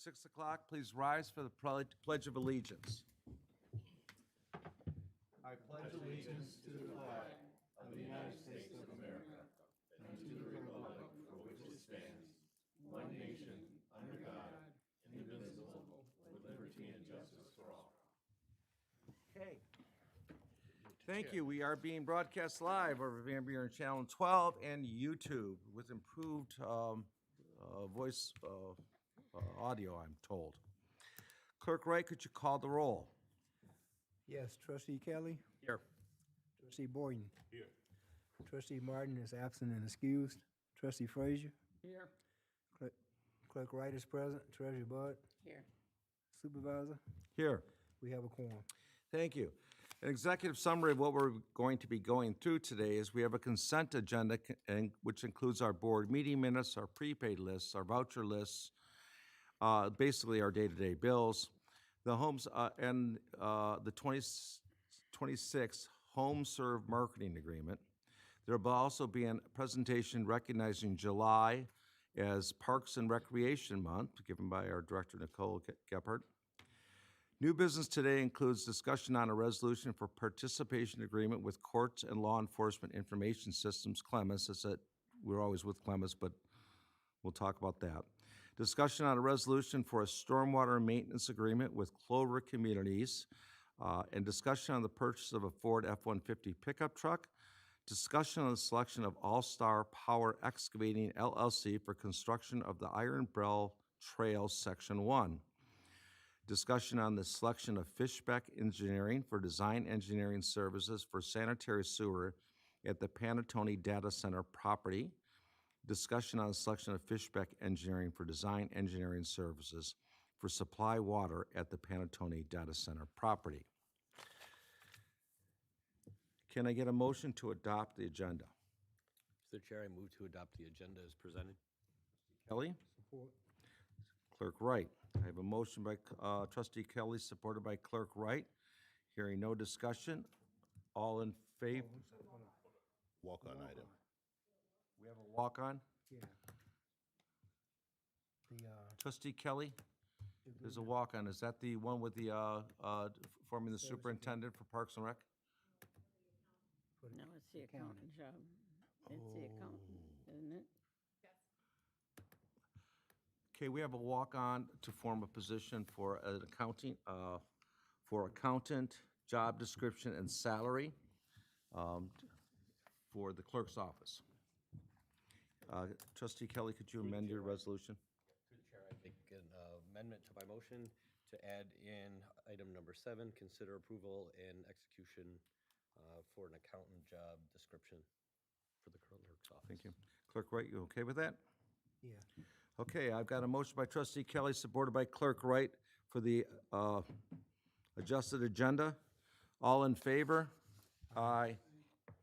6 o'clock. Please rise for the Pledge of Allegiance. I pledge allegiance to the flag of the United States of America and to the republic for which it stands, one nation, under God, indivisible, with liberty and justice for all. Okay. Thank you. We are being broadcast live over Van Buren Channel 12 and YouTube with improved voice audio, I'm told. Clerk Wright, could you call the roll? Yes, Trustee Kelly. Here. Trustee Boyden. Here. Trustee Martin is absent and excused. Trustee Frazier. Here. Clerk Wright is present. Treasurer Bud. Here. Supervisor. Here. We have a quorum. Thank you. An executive summary of what we're going to be going through today is we have a consent agenda which includes our board meeting minutes, our prepaid lists, our voucher lists, basically our day-to-day bills, the homes, and the 2026 Home Serve Marketing Agreement. There will also be a presentation recognizing July as Parks and Recreation Month, given by our Director, Nicole Gephardt. New business today includes discussion on a resolution for participation agreement with Courts and Law Enforcement Information Systems, Clemens. We're always with Clemens, but we'll talk about that. Discussion on a resolution for a stormwater maintenance agreement with Clover Communities, and discussion on the purchase of a Ford F-150 pickup truck. Discussion on the selection of All-Star Power Excavating LLC for construction of the Iron Bell Trail Section 1. Discussion on the selection of Fishbeck Engineering for design engineering services for sanitary sewer at the Panatone Data Center property. Discussion on the selection of Fishbeck Engineering for design engineering services for supply water at the Panatone Data Center property. Can I get a motion to adopt the agenda? Mr. Chair, I move to adopt the agenda as presented. Kelly? Support. Clerk Wright. I have a motion by Trustee Kelly, supported by Clerk Wright. Hearing no discussion. All in favor? Walk-on item. We have a walk-on. Yeah. Trustee Kelly, there's a walk-on. Is that the one with the forming the superintendent for Parks and Rec? No, it's the accountant job. It's the accountant, isn't it? Okay, we have a walk-on to form a position for an accounting, for accountant, job description, and salary for the clerk's office. Trustee Kelly, could you amend your resolution? Through the chair, I make an amendment to my motion to add in item number 7, consider approval and execution for an accountant job description for the clerk's office. Thank you. Clerk Wright, you okay with that? Yeah. Okay, I've got a motion by Trustee Kelly, supported by Clerk Wright for the adjusted agenda. All in favor? Aye.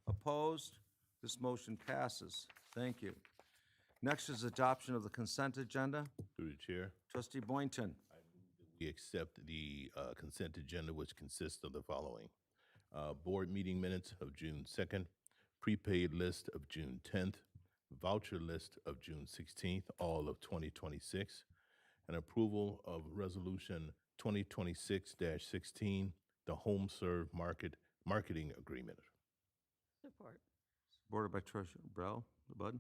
Opposed? This motion passes. Thank you. Next is adoption of the consent agenda. Through the chair, Trustee Boynton. we accept the consent agenda, which consists of the following. Board meeting minutes of June 2nd, prepaid list of June 10th, voucher list of June 16th, all of 2026, and approval of resolution 2026-16, the Home Serve Marketing Agreement. Support. Supported by Treasurer Bud.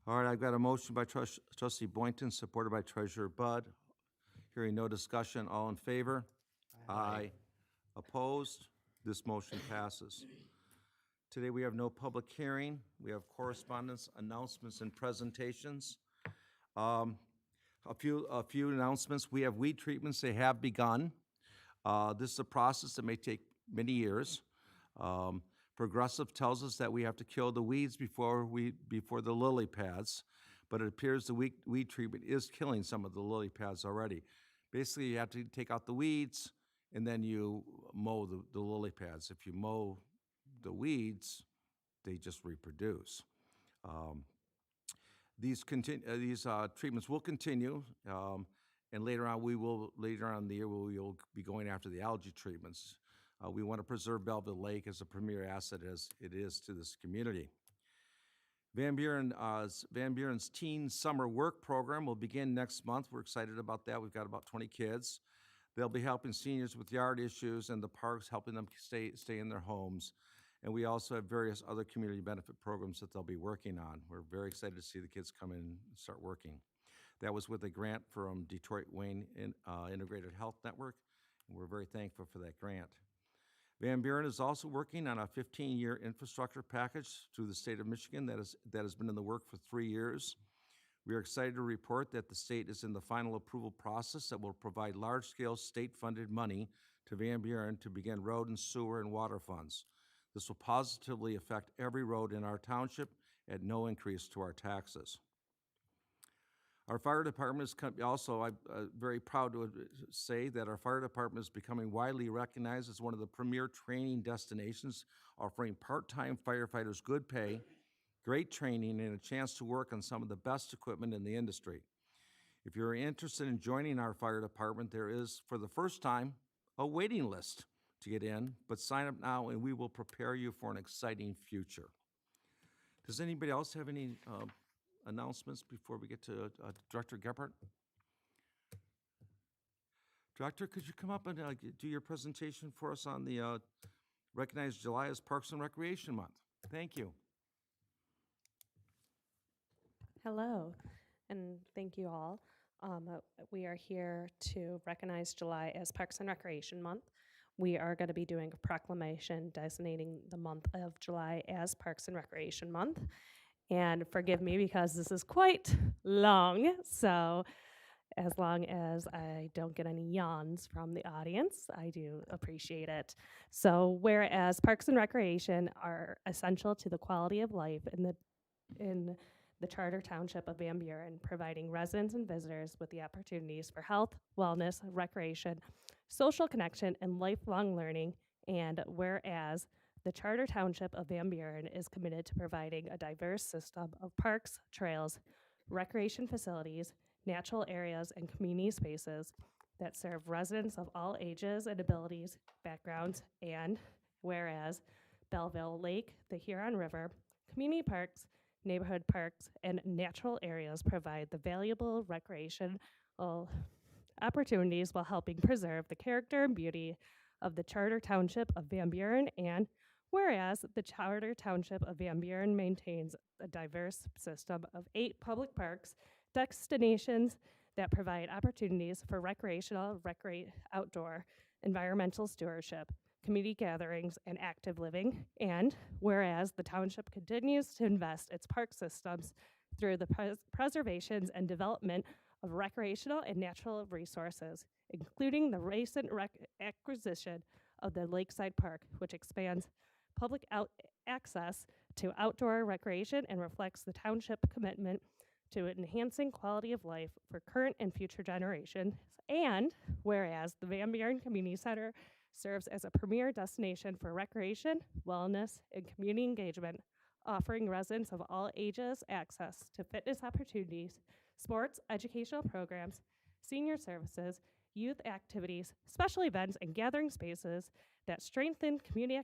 All right, I've got a motion by Trustee Boynton, supported by Treasurer Bud. Hearing no discussion, all in favor? Aye. Opposed? This motion passes. Today we have no public hearing. We have correspondence, announcements, and presentations. A few announcements. We have weed treatments. They have begun. This is a process that may take many years. Progressive tells us that we have to kill the weeds before the lily pads, but it appears the weed treatment is killing some of the lily pads already. Basically, you have to take out the weeds, and then you mow the lily pads. If you mow the weeds, they just reproduce. These treatments will continue, and later on in the year we will be going after the algae treatments. We want to preserve Belleville Lake as a premier asset as it is to this community. Van Buren's Teen Summer Work Program will begin next month. We're excited about that. We've got about 20 kids. They'll be helping seniors with yard issues and the parks, helping them stay in their homes. And we also have various other community benefit programs that they'll be working on. We're very excited to see the kids come in and start working. That was with a grant from Detroit Wayne Integrated Health Network, and we're very thankful for that grant. Van Buren is also working on a 15-year infrastructure package through the state of Michigan that has been in the work for 3 years. We are excited to report that the state is in the final approval process that will provide large-scale state-funded money to Van Buren to begin road and sewer and water funds. This will positively affect every road in our township at no increase to our taxes. Our fire department is I'm very proud to say that our fire department is becoming widely recognized as one of the premier training destinations, offering part-time firefighters good pay, great training, and a chance to work on some of the best equipment in the industry. If you're interested in joining our fire department, there is, for the first time, a waiting list to get in, but sign up now and we will prepare you for an exciting future. Does anybody else have any announcements before we get to Director Gebhardt? Director, could you come up and do your presentation for us on the Recognize July as Parks and Recreation Month? Thank you. Hello, and thank you all. We are here to recognize July as Parks and Recreation Month. We are going to be doing a proclamation designating the month of July as Parks and Recreation Month. And forgive me because this is quite long, so as long as I don't get any yawns from the audience, I do appreciate it. So whereas Parks and Recreation are essential to the quality of life in the Charter Township of Van Buren, providing residents and visitors with the opportunities for health, wellness, recreation, social connection, and lifelong learning. And whereas the Charter Township of Van Buren is committed to providing a diverse system of parks, trails, recreation facilities, natural areas, and community spaces that serve residents of all ages and abilities, backgrounds, and whereas Belleville Lake, the Huron River, community parks, neighborhood parks, and natural areas provide the valuable recreational opportunities while helping preserve the character and beauty of the Charter Township of Van Buren, and whereas the Charter Township of Van Buren maintains a diverse system of 8 public parks, destinations that provide opportunities for recreational, outdoor, environmental stewardship, community gatherings, and active living. And whereas the township continues to invest its park systems through the preservations and development of recreational and natural resources, including the recent acquisition of the Lakeside Park, which expands public access to outdoor recreation and reflects the township commitment to enhancing quality of life for current and future generations. And whereas the Van Buren Community Center serves as a premier destination for recreation, wellness, and community engagement, offering residents of all ages access to fitness opportunities, sports, educational programs, senior services, youth activities, special events, and gathering spaces that strengthen community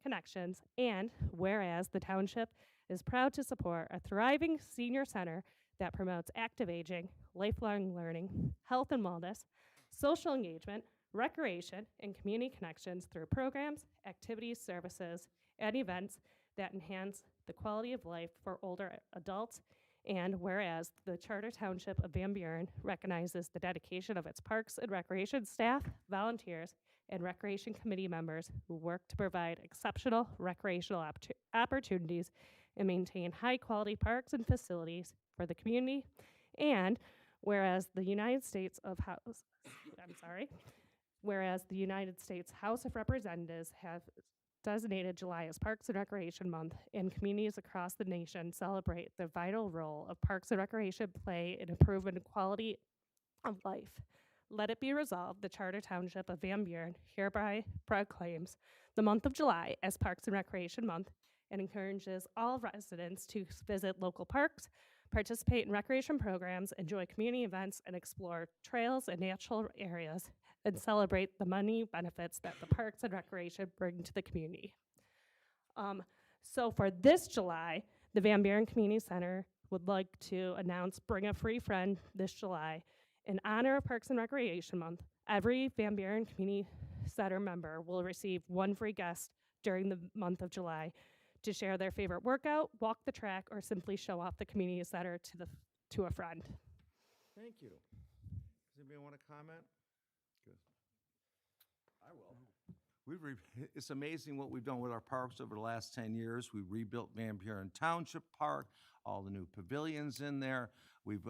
connections. And whereas the township is proud to support a thriving senior center that promotes active aging, lifelong learning, health and wellness, social engagement, recreation, and community connections through programs, activities, services, and events that enhance the quality of life for older adults. And whereas the Charter Township of Van Buren recognizes the dedication of its parks and recreation staff, volunteers, and recreation committee members who work to provide exceptional recreational opportunities and maintain high-quality parks and facilities for the community. And whereas the United States House of Representatives have designated July as Parks and Recreation Month, and communities across the nation celebrate the vital role of parks and recreation play in improving quality of life. Let it be resolved, the Charter Township of Van Buren hereby proclaims the month of July as Parks and Recreation Month and encourages all residents to visit local parks, participate in recreation programs, enjoy community events, and explore trails and natural areas, and celebrate the many benefits that the parks and recreation bring to the community. So for this July, The Van Buren Community Center would like to announce Bring a Free Friend this July. In honor of Parks and Recreation Month, every Van Buren Community Center member will receive one free guest during the month of July to share their favorite workout, walk the track, or simply show off the community center to a friend. Thank you. Does anybody want to comment? Good. I will. It's amazing what we've done with our parks over the last 10 years. We rebuilt Van Buren Township Park, all the new pavilions in there. We've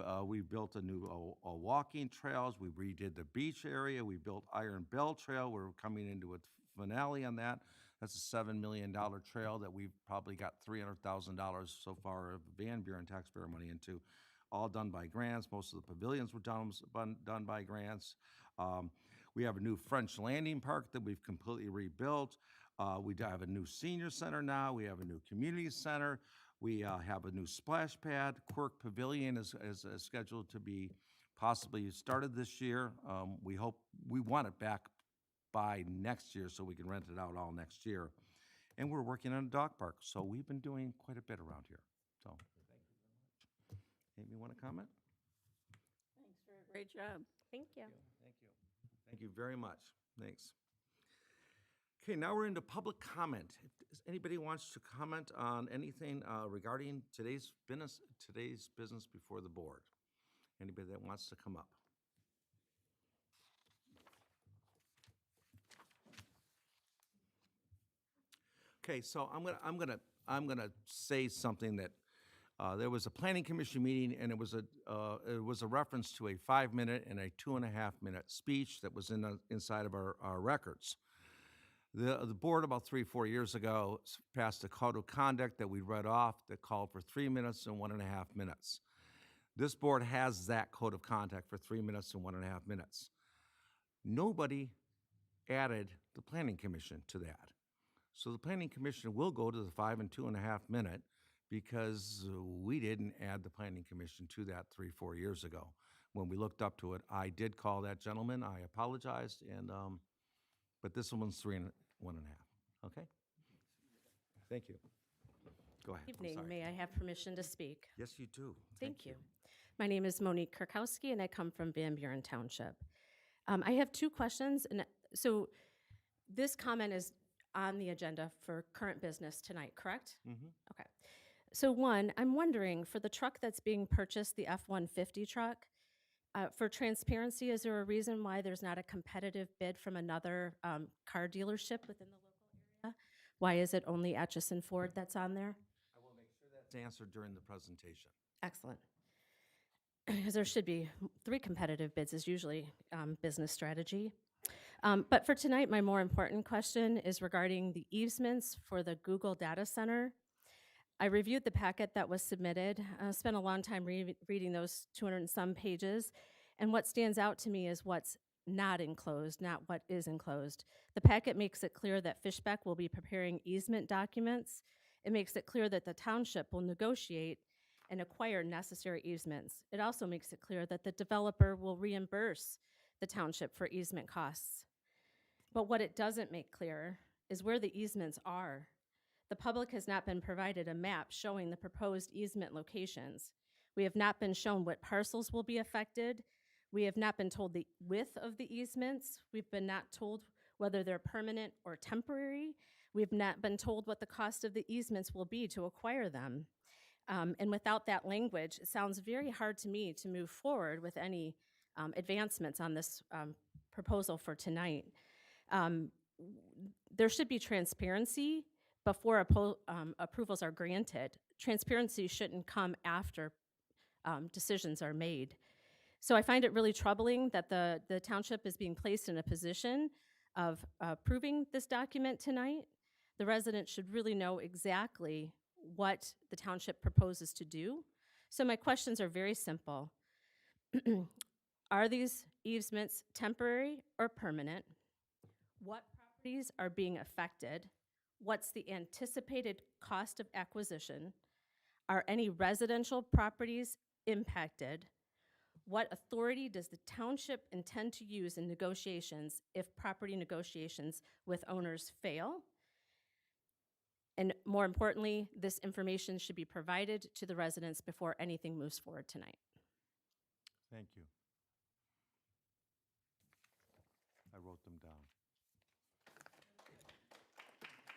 built a new walking trails. We redid the beach area. We built Iron Bell Trail. We're coming into a finale on that. That's a $7 million trail that we've probably got $300,000 so far of Van Buren taxpayer money into, all done by grants. Most of the pavilions were done by grants. We have a new French Landing Park that we've completely rebuilt. We have a new senior center now. We have a new community center. We have a new splash pad. Quirk Pavilion is scheduled to be possibly started this year. We want it back by next year so we can rent it out all next year. And we're working on a dog park. So we've been doing quite a bit around here. So thank you very much. Amy, want to comment? Thanks for a great job. Thank you. Thank you. Thank you very much. Thanks. Okay, now we're into public comment. If anybody wants to comment on anything regarding today's business before the board. Anybody that wants to come up? Okay, so I'm gonna say something that there was a planning commission meeting, and it was a reference to a 5-minute and a 2.5-minute speech that was inside of our records. The board about 3-4 years ago passed a code of conduct that we read off that called for 3 minutes and 1.5 minutes. This board has that code of conduct for 3 minutes and 1.5 minutes. Nobody added the planning commission to that. So the planning commission will go to the 5 and 2.5 minute because we didn't add the planning commission to that 3-4 years ago. When we looked up to it, I did call that gentleman. I apologized, and but this one's 3 and 1.5. Okay? Thank you. Go ahead. I'm Evening. sorry. May I have permission to speak? Yes, you do. Thank you. My name is Monique Kirkowski, and I come from Van Buren Township. I have 2 questions, and so this comment is on the agenda for current business tonight, correct? Mm-hmm. Okay. So 1, I'm wondering, for the truck that's being purchased, the F-150 truck, for transparency, is there a reason why there's not a competitive bid from another car dealership within the local area? Why is it only Atchison Ford that's on there? I will make sure that's answered during the presentation. Excellent. Because there should be 3 competitive bids is usually business strategy. But for tonight, my more important question is regarding the easements for the Google data center. I reviewed the packet that was submitted, spent a long time reading those 200 and some pages, and what stands out to me is what's not enclosed, not what is enclosed. The packet makes it clear that Fishbeck will be preparing easement documents. It makes it clear that the township will negotiate and acquire necessary easements. It also makes it clear that the developer will reimburse the township for easement costs. But what it doesn't make clear is where the easements are. The public has not been provided a map showing the proposed easement locations. We have not been shown what parcels will be affected. We have not been told the width of the easements. We've been not told whether they're permanent or temporary. We've not been told what the cost of the easements will be to acquire them. And without that language, it sounds very hard to me to move forward with any advancements on this proposal for tonight. There should be transparency before approvals are granted. Transparency shouldn't come after decisions are made. So I find it really troubling that the township is being placed in a position of approving this document tonight. The residents should really know exactly what the township proposes to do. So my questions are very simple. Are these easements temporary or permanent? What properties are being affected? What's the anticipated cost of acquisition? Are any residential properties impacted? What authority does the township intend to use in negotiations if property negotiations with owners fail? And more importantly, this information should be provided to the residents before anything moves forward tonight. Thank you. I wrote them down.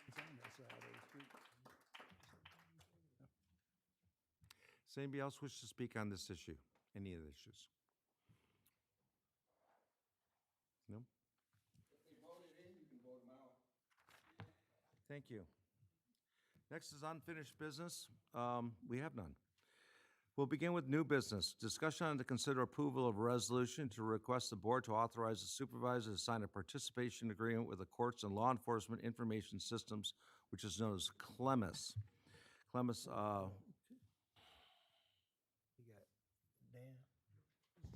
It's on that side of the street. Does anybody else wish to speak on this issue? Any of the issues? No? Thank you. Next is unfinished business. We have none. We'll begin with new business. Discussion on to consider approval of a resolution to request the board to authorize the supervisor to sign a participation agreement with the Courts and Law Enforcement Information Systems, which is known as CLEMIS. CLEMIS, You got Dan.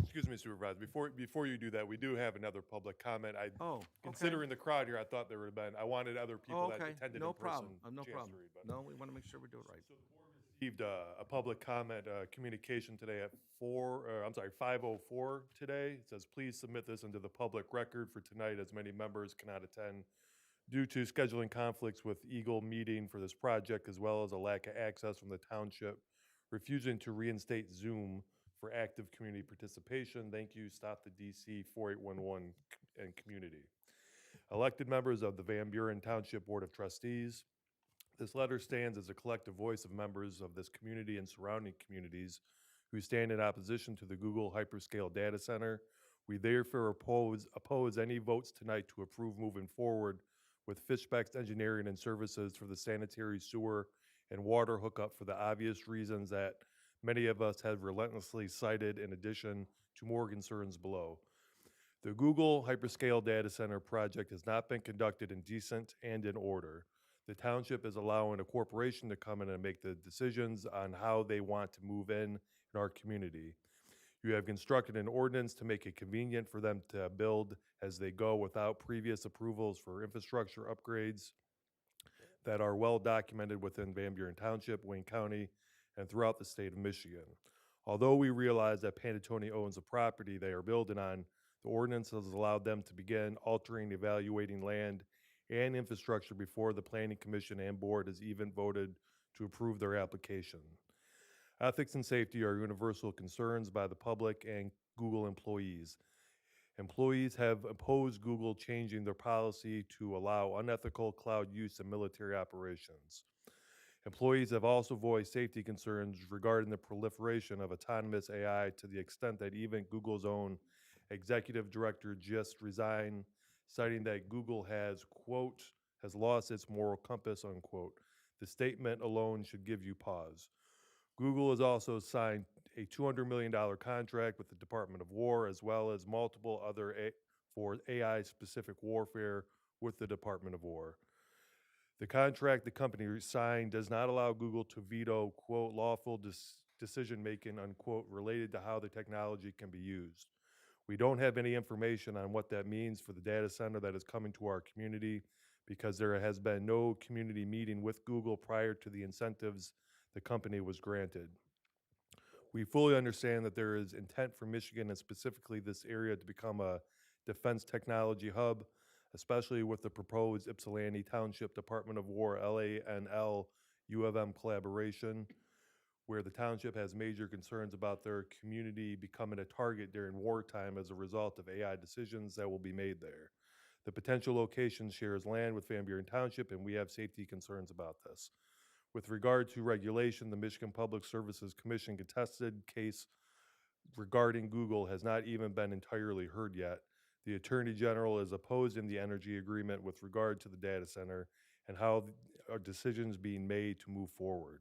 Excuse me, Supervisor, before you do that, we do have another public comment. oh, okay. Considering the crowd here, I thought there would have been, I wanted other Oh, people that okay, attended no in person. problem, no chance to problem. read, but- No, we want to make sure we do it right. So the board received a public comment communication today at 5:04 today. It says, please submit this into the public record for tonight as many members cannot attend due to scheduling conflicts with Eagle meeting for this project, as well as a lack of access from the township, refusing to reinstate Zoom for active community participation. Thank you, Stop the DC 4811 and community. Elected members of the Van Buren Township Board of Trustees, this letter stands as a collective voice of members of this community and surrounding communities who stand in opposition to the Google hyperscale data center. We therefore oppose any votes tonight to approve moving forward with Fishbeck's engineering and services for the sanitary sewer and water hookup for the obvious reasons that many of us have relentlessly cited, in addition to more concerns below. The Google hyperscale data center project has not been conducted in decent and in order. The township is allowing a corporation to come in and make the decisions on how they want to move in our community. You have constructed an ordinance to make it convenient for them to build as they go without previous approvals for infrastructure upgrades that are well documented within Van Buren Township, Wayne County, and throughout the state of Michigan. Although we realize that Pantone owns the property they are building on, the ordinance has allowed them to begin altering, evaluating land and infrastructure before the Planning Commission and Board has even voted to approve their application. Ethics and safety are universal concerns by the public and Google employees. Employees have opposed Google changing their policy to allow unethical cloud use in military operations. Employees have also voiced safety concerns regarding the proliferation of autonomous AI to the extent that even Google's own executive director just resigned, citing that Google has, quote, has lost its moral compass, unquote. The statement alone should give you pause. Google has also signed a $200 million contract with the Department of War, as well as multiple other for AI-specific warfare with the Department of War. The contract the company signed does not allow Google to veto, quote, lawful decision-making, unquote, related to how the technology can be used. We don't have any information on what that means for the data center that is coming to our community because there has been no community meeting with Google prior to the incentives the company was granted. We fully understand that there is intent for Michigan and specifically this area to become a defense technology hub, especially with the proposed Ypsilanti Township Department of War LANL U of M collaboration, where the township has major concerns about their community becoming a target during wartime as a result of AI decisions that will be made there. The potential location shares land with Van Buren Township, and we have safety concerns about this. With regard to regulation, the Michigan Public Services Commission contested case regarding Google has not even been entirely heard yet. The Attorney General is opposed in the energy agreement with regard to the data center and how are decisions being made to move forward.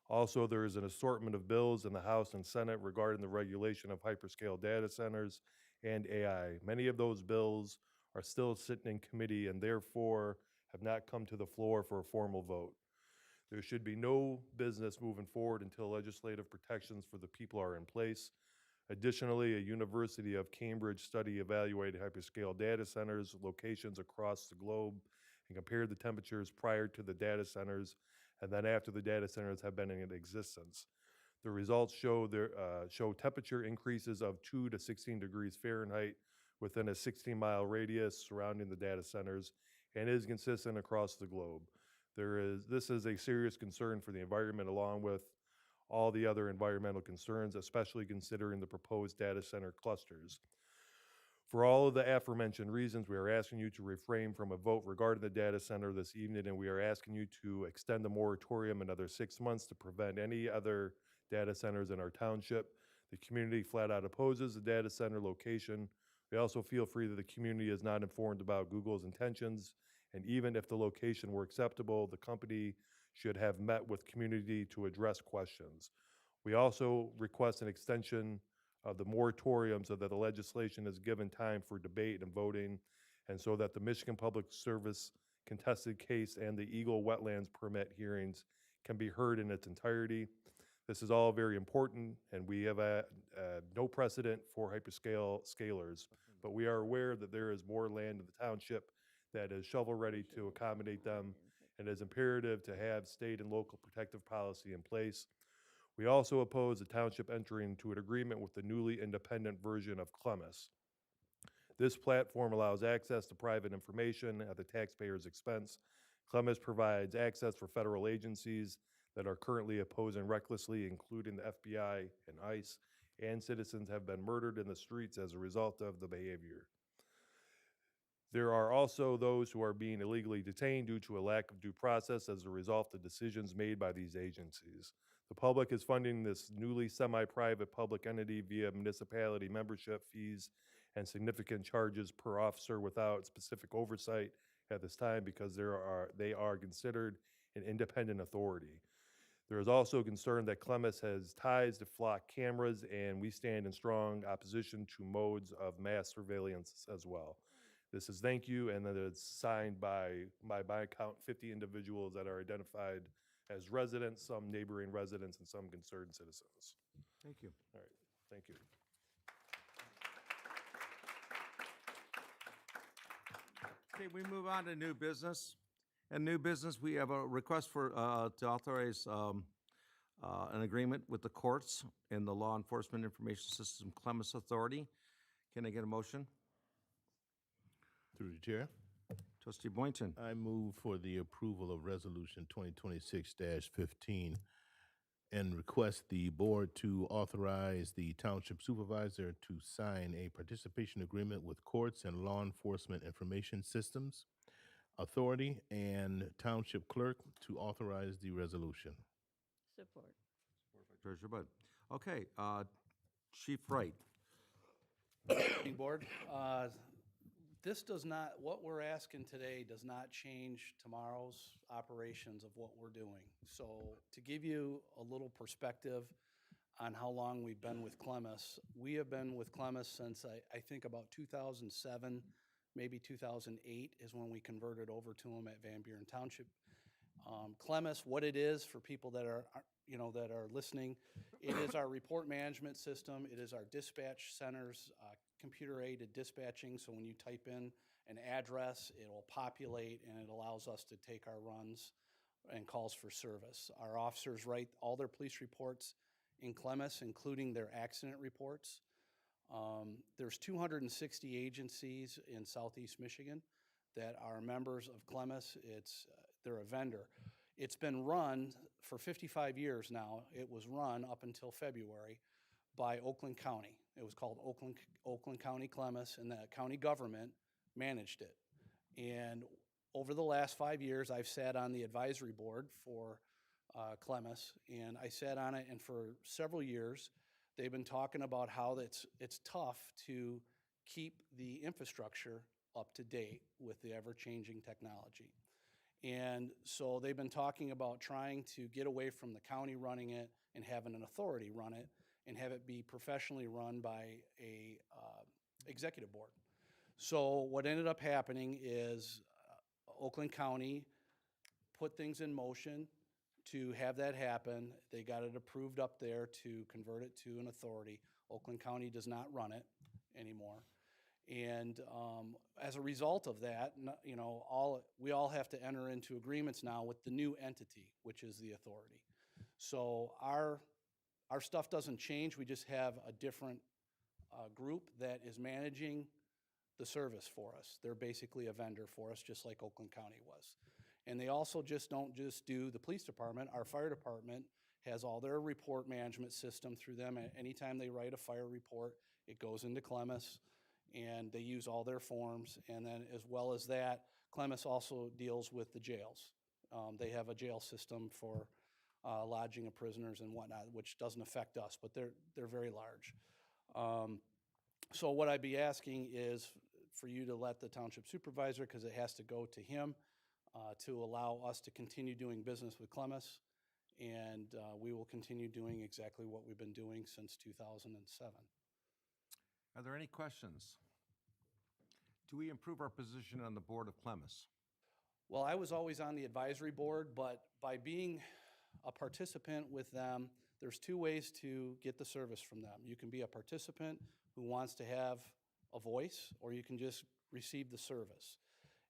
Also, there is an assortment of bills in the House and Senate regarding the regulation of hyperscale data centers and AI. Many of those bills are still sitting in committee and therefore have not come to the floor for a formal vote. There should be no business moving forward until legislative protections for the people are in place. Additionally, a University of Cambridge study evaluated hyperscale data centers locations across the globe and compared the temperatures prior to the data centers and then after the data centers have been in existence. The results show temperature increases of 2 to 16 degrees Fahrenheit within a 16-mile radius surrounding the data centers and is consistent across the globe. This is a serious concern for the environment along with all the other environmental concerns, especially considering the proposed data center clusters. For all of the aforementioned reasons, we are asking you to refrain from a vote regarding the data center this evening, and we are asking you to extend the moratorium another 6 months to prevent any other data centers in our township. The community flat out opposes the data center location. We also feel free that the community is not informed about Google's intentions, and even if the location were acceptable, the company should have met with community to address questions. We also request an extension of the moratorium so that the legislation is given time for debate and voting, and so that the Michigan Public Service contested case and the Eagle Wetlands permit hearings can be heard in its entirety. This is all very important, and we have no precedent for hyperscalers, but we are aware that there is more land in the township that is shovel-ready to accommodate them, and it is imperative to have state and local protective policy in place. We also oppose the township entering into an agreement with the newly independent version of Clemis. This platform allows access to private information at the taxpayer's expense. Clemis provides access for federal agencies that are currently opposing recklessly, including the FBI and ICE, and citizens have been murdered in the streets as a result of the behavior. There are also those who are being illegally detained due to a lack of due process as a result of decisions made by these agencies. The public is funding this newly semi-private public entity via municipality membership fees and significant charges per officer without specific oversight at this time because they are considered an independent authority. There is also concern that Clemis has ties to flock cameras, and we stand in strong opposition to modes of mass surveillance as well. This is thank you, and that it's signed by my count 50 individuals that are identified as residents, some neighboring residents, and some concerned citizens. Thank you. All right, thank you. Okay, we move on to new business. In new business, we have a request for, to authorize an agreement with the courts and the Law Enforcement Information System Clemis Authority. Can I get a motion? Through the chair, Trustee Boynton. I move for the approval of Resolution 2026-15 and request the board to authorize the township supervisor to sign a participation agreement with courts and Law Enforcement Information Systems Authority and township clerk to authorize the resolution. Support. Treasurer Bud. Okay, Chief Wright. Planning Board. This does not, what we're asking today does not change tomorrow's operations of what we're doing. So to give you a little perspective on how long we've been with Clemis, we have been with Clemis since I think about 2007, maybe 2008 is when we converted over to them at Van Buren Township. Clemis, what it is for people that are listening, it is our report management system. It is our dispatch centers, computer-aided dispatching. So when you type in an address, it will populate and it allows us to take our runs and calls for service. Our officers write all their police reports in Clemis, including their accident reports. There's 260 agencies in Southeast Michigan that are members of Clemis. They're a vendor. It's been run for 55 years now. It was run up until February by Oakland County. It was called Oakland County Clemis, and the county government managed it. And over the last 5 years, I've sat on the advisory board for Clemis, and I sat on it, and for several years, they've been talking about how it's tough to keep the infrastructure up to date with the ever-changing technology. And so they've been talking about trying to get away from the county running it and having an authority run it and have it be professionally run by a executive board. So what ended up happening is Oakland County put things in motion to have that happen. They got it approved up there to convert it to an authority. Oakland County does not run it anymore. And as a result of that, we all have to enter into agreements now with the new entity, which is the authority. So our stuff doesn't change. We just have a different group that is managing the service for us. They're basically a vendor for us, just like Oakland County was. And they also don't just do the police department. Our fire department has all their report management system through them. Anytime they write a fire report, it goes into Clemis, and they use all their forms. And then as well as that, Clemis also deals with the jails. They have a jail system for lodging of prisoners and whatnot, which doesn't affect us, but they're very large. So what I'd be asking is for you to let the township supervisor, because it has to go to him, to allow us to continue doing business with Clemis. And we will continue doing exactly what we've been doing since 2007. Are there any questions? Do we improve our position on the board of Clemis? Well, I was always on the advisory board, but by being a participant with them, there's two ways to get the service from them. You can be a participant who wants to have a voice, or you can just receive the service.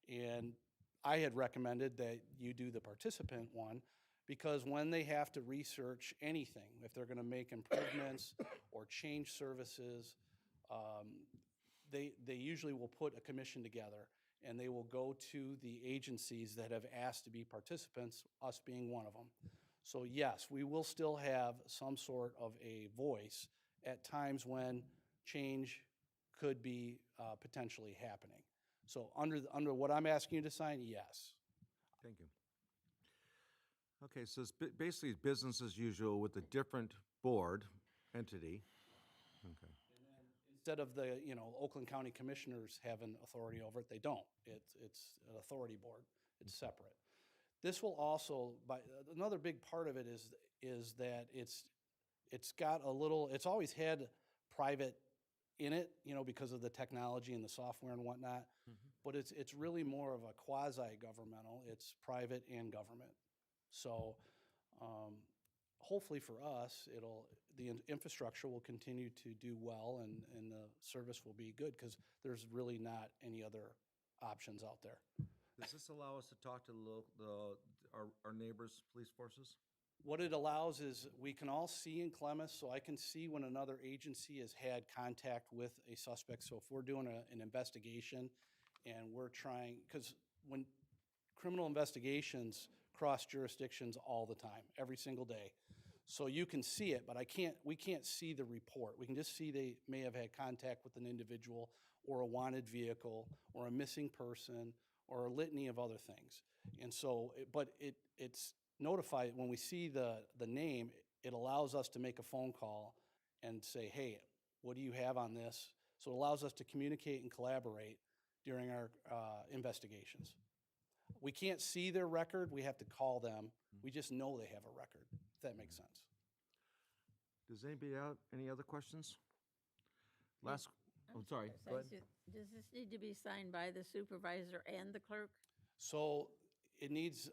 And I had recommended that you do the participant one, because when they have to research anything, if they're gonna make improvements or change services, they usually will put a commission together, and they will go to the agencies that have asked to be participants, us being one of them. So yes, we will still have some sort of a voice at times when change could be potentially happening. So under what I'm asking you to sign, yes. Thank you. Okay, so it's basically business as usual with a different board entity. Okay. Instead of the, Oakland County Commissioners having authority over it, they don't. It's an authority board. It's separate. This will also, another big part of it is that it's got a little, it's always had private in it, because of the technology and the software and whatnot. But it's really more of a quasi-governmental. It's private and government. So hopefully for us, the infrastructure will continue to do well, and the service will be good, because there's really not any other options out there. Does this allow us to talk to our neighbors' police forces? What it allows is we can all see in Clemis, so I can see when another agency has had contact with a suspect. So if we're doing an investigation and we're trying, because when criminal investigations cross jurisdictions all the time, every single day. So you can see it, but we can't see the report. We can just see they may have had contact with an individual, or a wanted vehicle, or a missing person, or a litany of other things. And so, it's notified, when we see the name, it allows us to make a phone call and say, hey, what do you have on this? So it allows us to communicate and collaborate during our investigations. We can't see their record, we have to call them. We just know they have a record, if that makes sense. Does anybody have any other questions? Last, I'm sorry, go ahead. Does this need to be signed by the supervisor and the clerk? So it needs,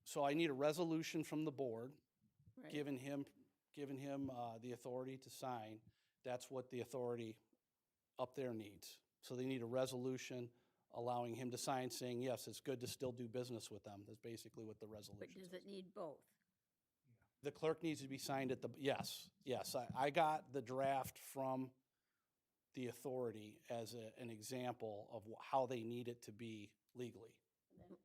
so I need a resolution from the board, Right. giving him the authority to sign. That's what the authority up there needs. So they need a resolution allowing him to sign, saying, yes, it's good to still do business with them. That's basically what the But resolution does says. it need both? The clerk needs to be signed at yes. I got the draft from the authority as an example of how they need it to be legally.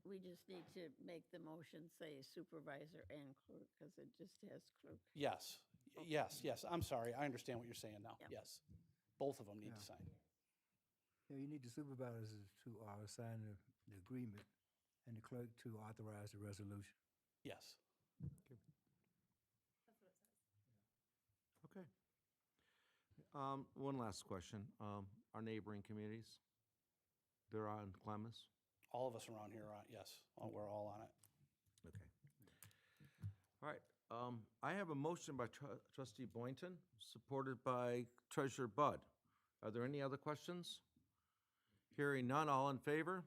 We just need to make the motion say supervisor and clerk, because it just has clerk. Yes, yes. I'm sorry. I understand what you're saying now. Yep. Yes. Both of them need to Yeah. sign. Yeah, you need the supervisors to sign the agreement, and the clerk to authorize the resolution. Yes. Okay. One last question. Our neighboring communities, they're on Clemis? All of us around here are, yes, we're all on it. Okay. All right. I have a motion by Trustee Boynton, supported by Treasurer Budd. Are there any other questions? Hearing none, all in favor?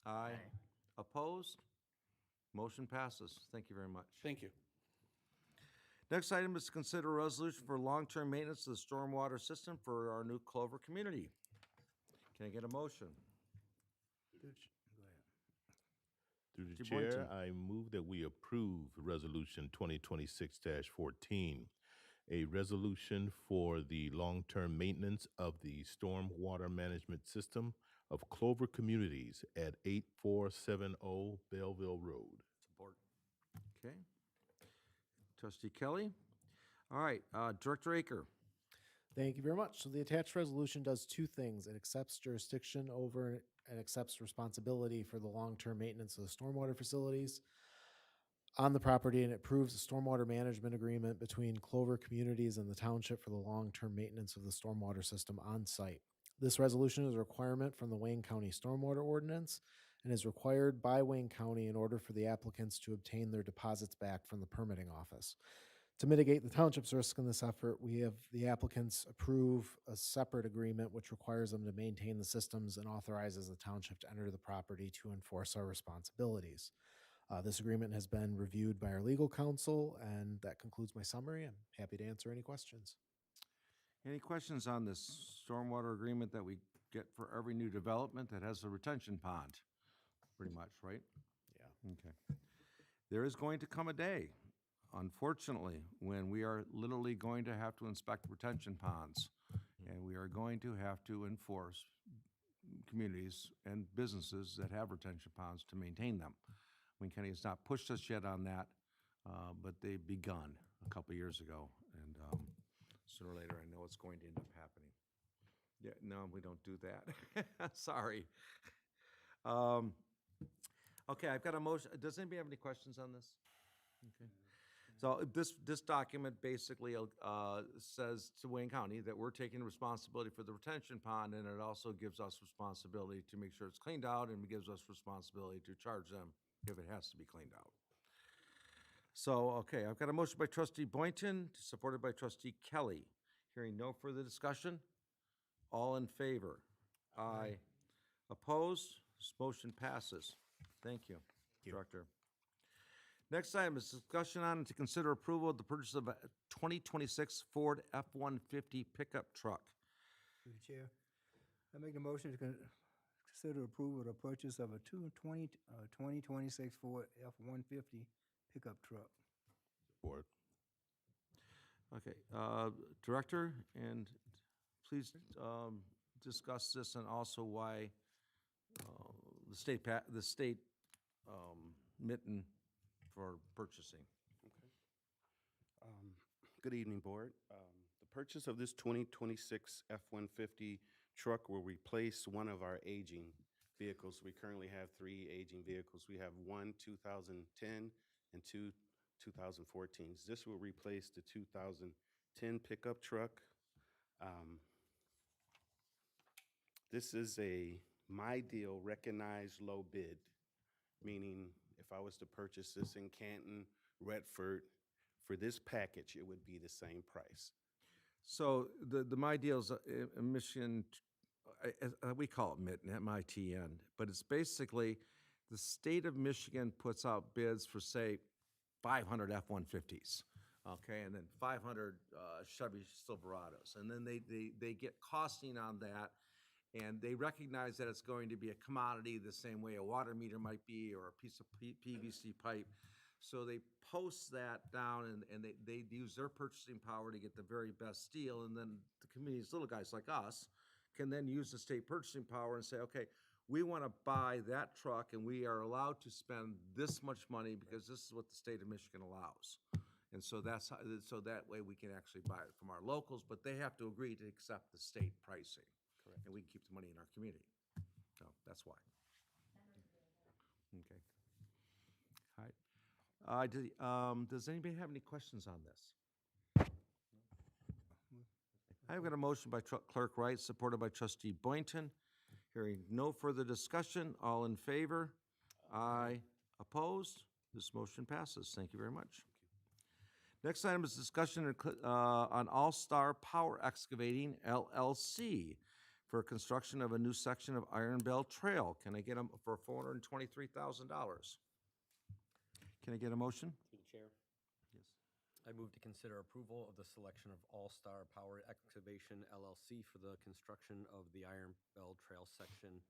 Aye. Opposed? Motion passes. Thank you very much. Thank you. Next item is to consider a resolution for long-term maintenance of the stormwater system for our new Clover community. Can I get a motion? Go ahead. Through the Mr. chair, Boynton. I move that we approve Resolution 2026-14, a resolution for the long-term maintenance of the stormwater management system of Clover Communities at 8470 Belleville Road. Support. Okay. Trustee Kelly? All right, Director Aker. Thank you very much. So the attached resolution does two things. It accepts jurisdiction over and accepts responsibility for the long-term maintenance of the stormwater facilities on the property, and it approves a stormwater management agreement between Clover Communities and the township for the long-term maintenance of the stormwater system on site. This resolution is a requirement from the Wayne County Stormwater Ordinance and is required by Wayne County in order for the applicants to obtain their deposits back from the permitting office. To mitigate the township's risk in this effort, we have the applicants approve a separate agreement which requires them to maintain the systems and authorizes the township to enter the property to enforce our responsibilities. This agreement has been reviewed by our legal counsel, and that concludes my summary. I'm happy to answer any questions. Any questions on this stormwater agreement that we get for every new development that has a retention pond? Pretty much, right? Yeah. Okay. There is going to come a day, unfortunately, when we are literally going to have to inspect retention ponds, and we are going to have to enforce communities and businesses that have retention ponds to maintain them. Wayne County has not pushed us yet on that, but they've begun a couple years ago, and sooner or later, I know it's going to end up happening. Yeah, no, we don't do that. Sorry. Okay, I've got a motion. Does anybody have any questions on this? Okay. So this document basically says to Wayne County that we're taking responsibility for the retention pond, and it also gives us responsibility to make sure it's cleaned out, and gives us responsibility to charge them if it has to be cleaned out. So, okay, I've got a motion by Trustee Boynton, supported by Trustee Kelly. Hearing no further discussion, all in favor? Aye. Opposed? This motion passes. Thank you, Director. Next item is discussion on and to consider approval of the purchase of a 2026 Ford F-150 pickup truck. Through the chair, I make the motion to consider approval of the purchase of a 2026 Ford F-150 pickup truck. Support. Okay, Director, and please discuss this and also why the state mitten for purchasing. Good evening, Board. The purchase of this 2026 F-150 truck will replace one of our aging vehicles. We currently have 3 aging vehicles. We have one 2010 and two 2014s. This will replace the 2010 pickup truck. This is a My Deal recognized low bid, meaning if I was to purchase this in Canton, Redford, for this package, it would be the same price. So the My Deal's a Michigan, we call it MITN, M-I-T-N, but it's basically the state of Michigan puts out bids for, say, 500 F-150s, okay, and then 500 Chevy Silverados. And then they get costing on that, and they recognize that it's going to be a commodity the same way a water meter might be or a piece of PVC pipe. So they post that down, and they use their purchasing power to get the very best deal, and then the communities, little guys like us, can then use the state purchasing power and say, okay, we want to buy that truck, and we are allowed to spend this much money because this is what the state of Michigan allows. And so that's how, so that way we can actually buy it from our locals, but they have to agree to accept the state pricing. Correct. And we can keep the money in our community. So that's why. Okay. All right. Does anybody have any questions on this? I've got a motion by Clerk Wright, supported by Trustee Boynton. Hearing no further discussion, all in favor? Aye. Opposed? This motion passes. Thank you very much. Next item is discussion on All-Star Power Excavating, LLC, for construction of a new section of Iron Bell Trail. Can I get them for $423,000? Can I get a motion? Through the chair. Yes. I move to consider approval of the selection of All-Star Power Excavation LLC for the construction of the Iron Bell Trail Section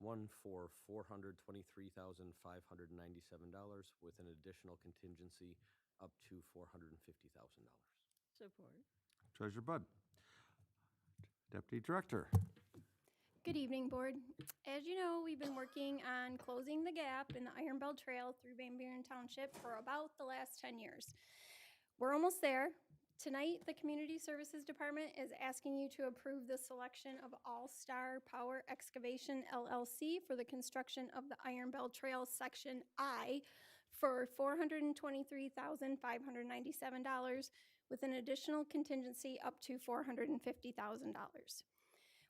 1 for $423,597 with an additional contingency up to $450,000. Support. Treasurer Bud. Deputy Director. Good evening, Board. As you know, we've been working on closing the gap in the Iron Belt Trail through Van Buren Township for about the last 10 years. We're almost there. Tonight, the Community Services Department is asking you to approve the selection of All Star Power Excavation LLC for the construction of the Iron Belt Trail Section I for $423,597 with an additional contingency up to $450,000.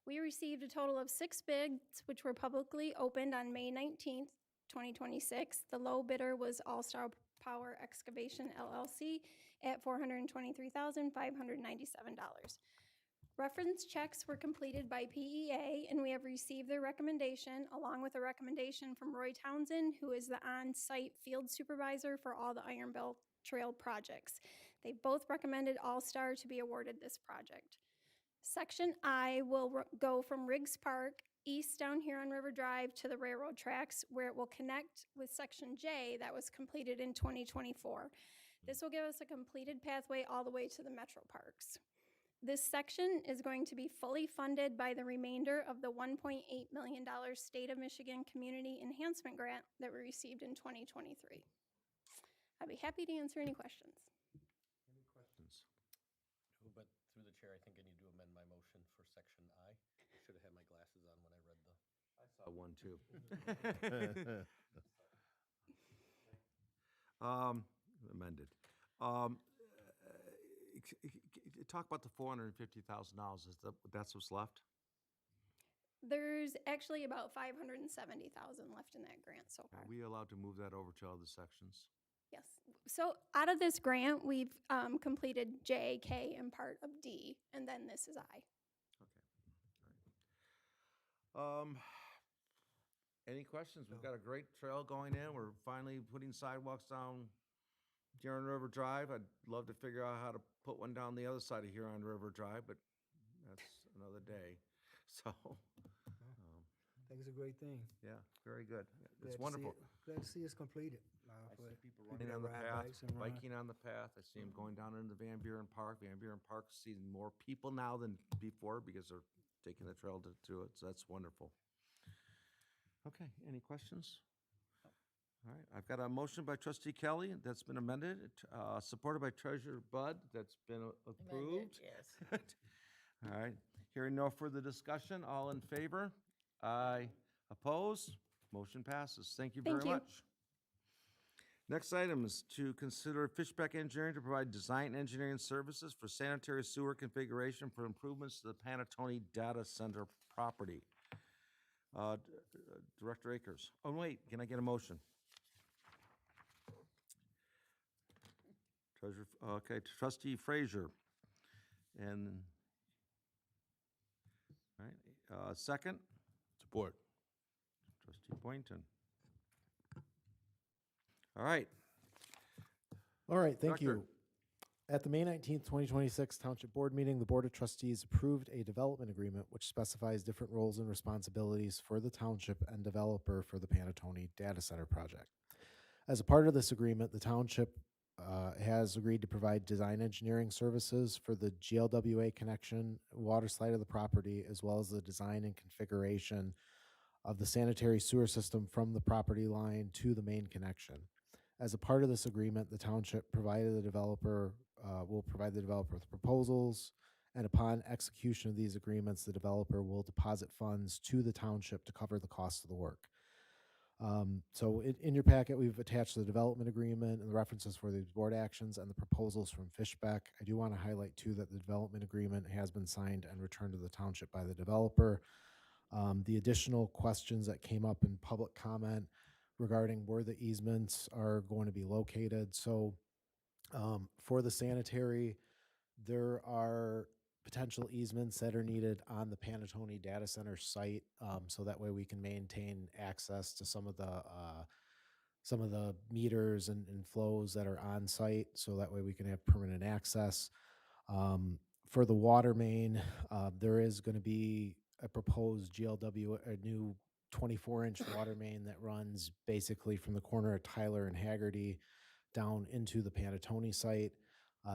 We received a total of 6 bids, which were publicly opened on May 19th, 2026. The low bidder was All Star Power Excavation LLC at $423,597. Reference checks were completed by PEA, and we have received their recommendation, along with a recommendation from Roy Townsend, who is the on-site field supervisor for all the Iron Belt Trail projects. They both recommended All Star to be awarded this project. Section I will go from Riggs Park east down here on River Drive to the railroad tracks, where it will connect with Section J that was completed in 2024. This will give us a completed pathway all the way to the metro parks. This section is going to be fully funded by the remainder of the $1.8 million State of Michigan Community Enhancement Grant that we received in 2023. I'd be happy to answer any questions. Any questions? No, but through the chair, I think I need to amend my motion for section I. Should have had my glasses on when I read the. I saw one too. Amended. Talk about the $450,000. That's what's left? There's actually about $570,000 left in that grant so far. Are we allowed to move that over to other sections? Yes. So out of this grant, we've completed J, K, and part of D, and then this is I. Okay. All right. Any questions? We've got a great trail going in. We're finally putting sidewalks down Huron River Drive. I'd love to figure out how to put one down the other side of Huron River Drive, but that's another day. So, I think it's a great thing. yeah, very good. Glad It's to see wonderful. it- Glad to see it's completed. I for see people that running on the ride path, bikes and run. biking on the path. I see them going down into Van Buren Park. Van Buren Park's seeing more people now than before because they're taking the trail to do it, so that's wonderful. Okay, any questions? All right, I've got a motion by trustee Kelly that's been amended, supported by treasurer Bud, that's been approved. Yes. All right, hearing no further discussion, all in favor? Aye. Opposed? Motion passes. Thank you very Thank you. much. Next item is to consider Fishbeck Engineering to provide design engineering services for sanitary sewer configuration for improvements to the Panattoni Data Center property. Director Akers. Oh, wait, can I get a motion? Treasurer, okay, trustee Frazier. And, all right, second, Support. trustee Boynton. All right, All right, thank Director. you. At the May 19th, 2026 Township Board meeting, the Board of Trustees approved a development agreement which specifies different roles and responsibilities for the township and developer for the Panattoni Data Center project. As a part of this agreement, the township has agreed to provide design engineering services for the GLWA connection, water slide of the property, as well as the design and configuration of the sanitary sewer system from the property line to the main connection. As a part of this agreement, the township provided the developer, will provide the developer with proposals, and upon execution of these agreements, the developer will deposit funds to the township to cover the cost of the work. So in your packet, we've attached the development agreement and the references for these board actions and the proposals from Fishbeck. I do want to highlight too that the development agreement has been signed and returned to the township by the developer. The additional questions that came up in public comment regarding where the easements are going to be located. So for the sanitary, there are potential easements that are needed on the Panattoni Data Center site, so that way we can maintain access to some of the meters and flows that are on site, so that way we can have permanent access. For the water main, there is going to be a proposed GLW, a new 24-inch water main that runs basically from the corner of Tyler and Haggerty down into the Panattoni site.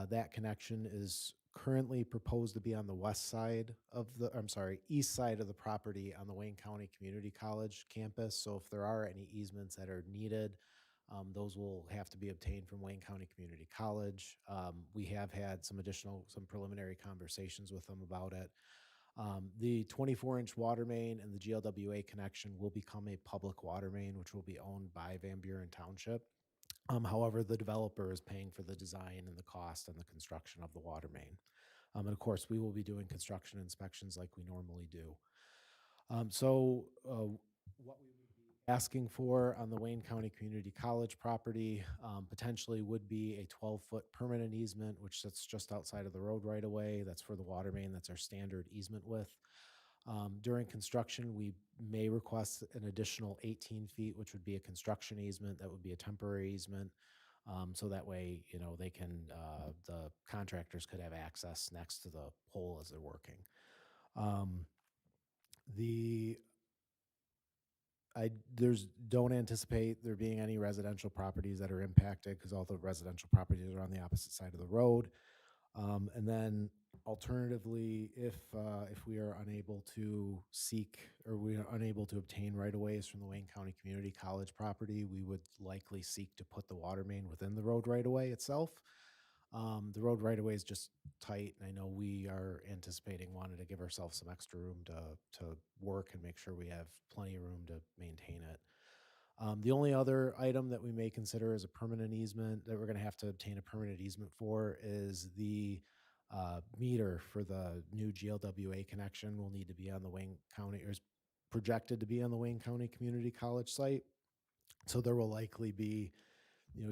That connection is currently proposed to be on the west side of the, I'm sorry, east side of the property on the Wayne County Community College campus. So if there are any easements that are needed, those will have to be obtained from Wayne County Community College. We have had some preliminary conversations with them about it. The 24-inch water main and the GLWA connection will become a public water main, which will be owned by Van Buren Township. However, the developer is paying for the design and the cost and the construction of the water main. And of course, we will be doing construction inspections like we normally do. What we would be asking for on the Wayne County Community College property potentially would be a 12-foot permanent easement, which sits just outside of the road right away. That's for the water main. That's our standard easement width. During construction, we may request an additional 18 feet, which would be a construction easement. That would be a temporary easement. So that way, they can, the contractors could have access next to the pole as they're working. Don't anticipate there being any residential properties that are impacted because all the residential properties are on the opposite side of the road. And then alternatively, if we are unable to seek or we are unable to obtain right-of-ways from the Wayne County Community College property, we would likely seek to put the water main within the road right-of-way itself. The road right-of-way is just tight, and I know we are anticipating wanting to give ourselves some extra room to work and make sure we have plenty of room to maintain it. The only other item that we may consider as a permanent easement that we're going to have to obtain a permanent easement for is the meter for the new GLWA connection will need to be on the Wayne County, or is projected to be on the Wayne County Community College site. So there will likely be,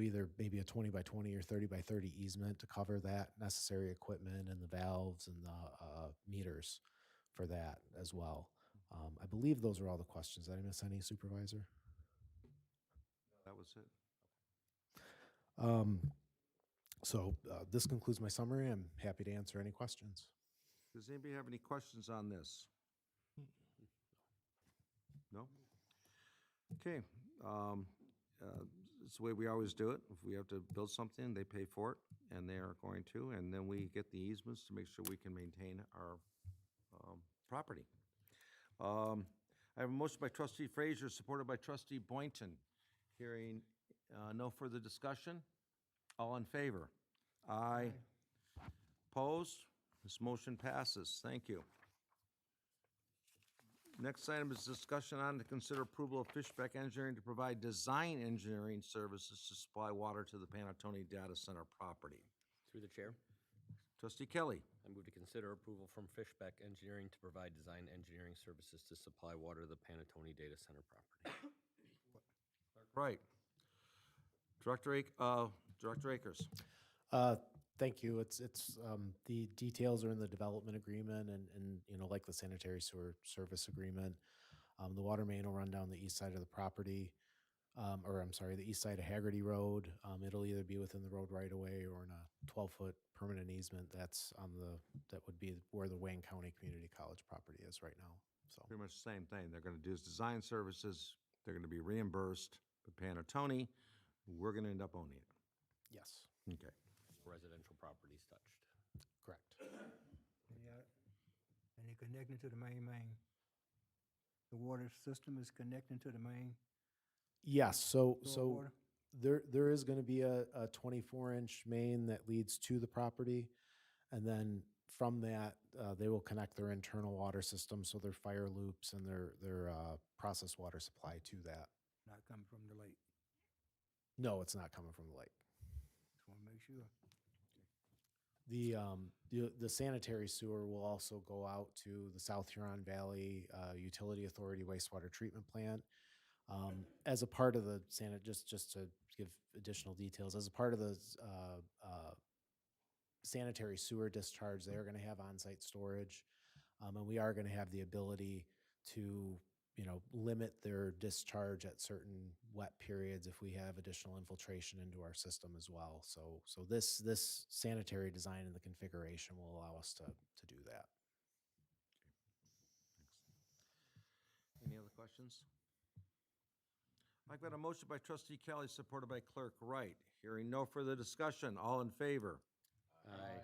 either maybe a 20 by 20 or 30 by 30 easement to cover that necessary equipment and the valves and the meters for that as well. I believe those are all the questions. Did I miss any, Supervisor? That was it. This concludes my summary. I'm happy to answer any questions. Does anybody have any questions on this? No? Okay. It's the way we always do it. If we have to build something, they pay for it, and they are going to, and then we get the easements to make sure we can maintain our property. I have a motion by Trustee Frazier, supported by Trustee Boynton. Hearing no further discussion. All in favor? Aye. Opposed? This motion passes. Thank you. Next item is discussion on to consider approval of Fishback Engineering to provide design engineering services to supply water to the Panattoni Data Center property. Through the chair, Trustee Kelly. I move to consider approval from Fishback Engineering to provide design engineering services to supply water to the Panattoni Data Center property. Right. Director Akers. Thank you. It's the details are in the development agreement and like the sanitary sewer service agreement. The water main will run down the east side of the property, the east side of Haggerty Road. It'll either be within the road right away or in a 12-foot permanent easement that would be where the Wayne County Community College property is right now. So Pretty much the same thing. They're going to do design services. They're going to be reimbursed by Panattoni. We're going to end up owning it. yes, Okay. Residential properties touched. correct. Yeah, and they're connecting to the main. The water system is connecting to the main. Yes, so Water. there is going to be a 24-inch main that leads to the property, and then from that they will connect their internal water system, so their fire loops and their process water supply to that. Not coming from the lake. No, it's not coming from the lake. Just want to make sure. The sanitary sewer will also go out to the South Huron Valley Utility Authority wastewater treatment plant. As a part of the just to give additional details, as a part of the sanitary sewer discharge, they are going to have on-site storage, and we are going to have the ability to limit their discharge at certain wet periods if we have additional infiltration into our system as well. So this sanitary design and the configuration will allow us to do that. Any other questions? I've got a motion by Trustee Kelly, supported by Clerk Wright. Hearing no further discussion. All in favor? Aye.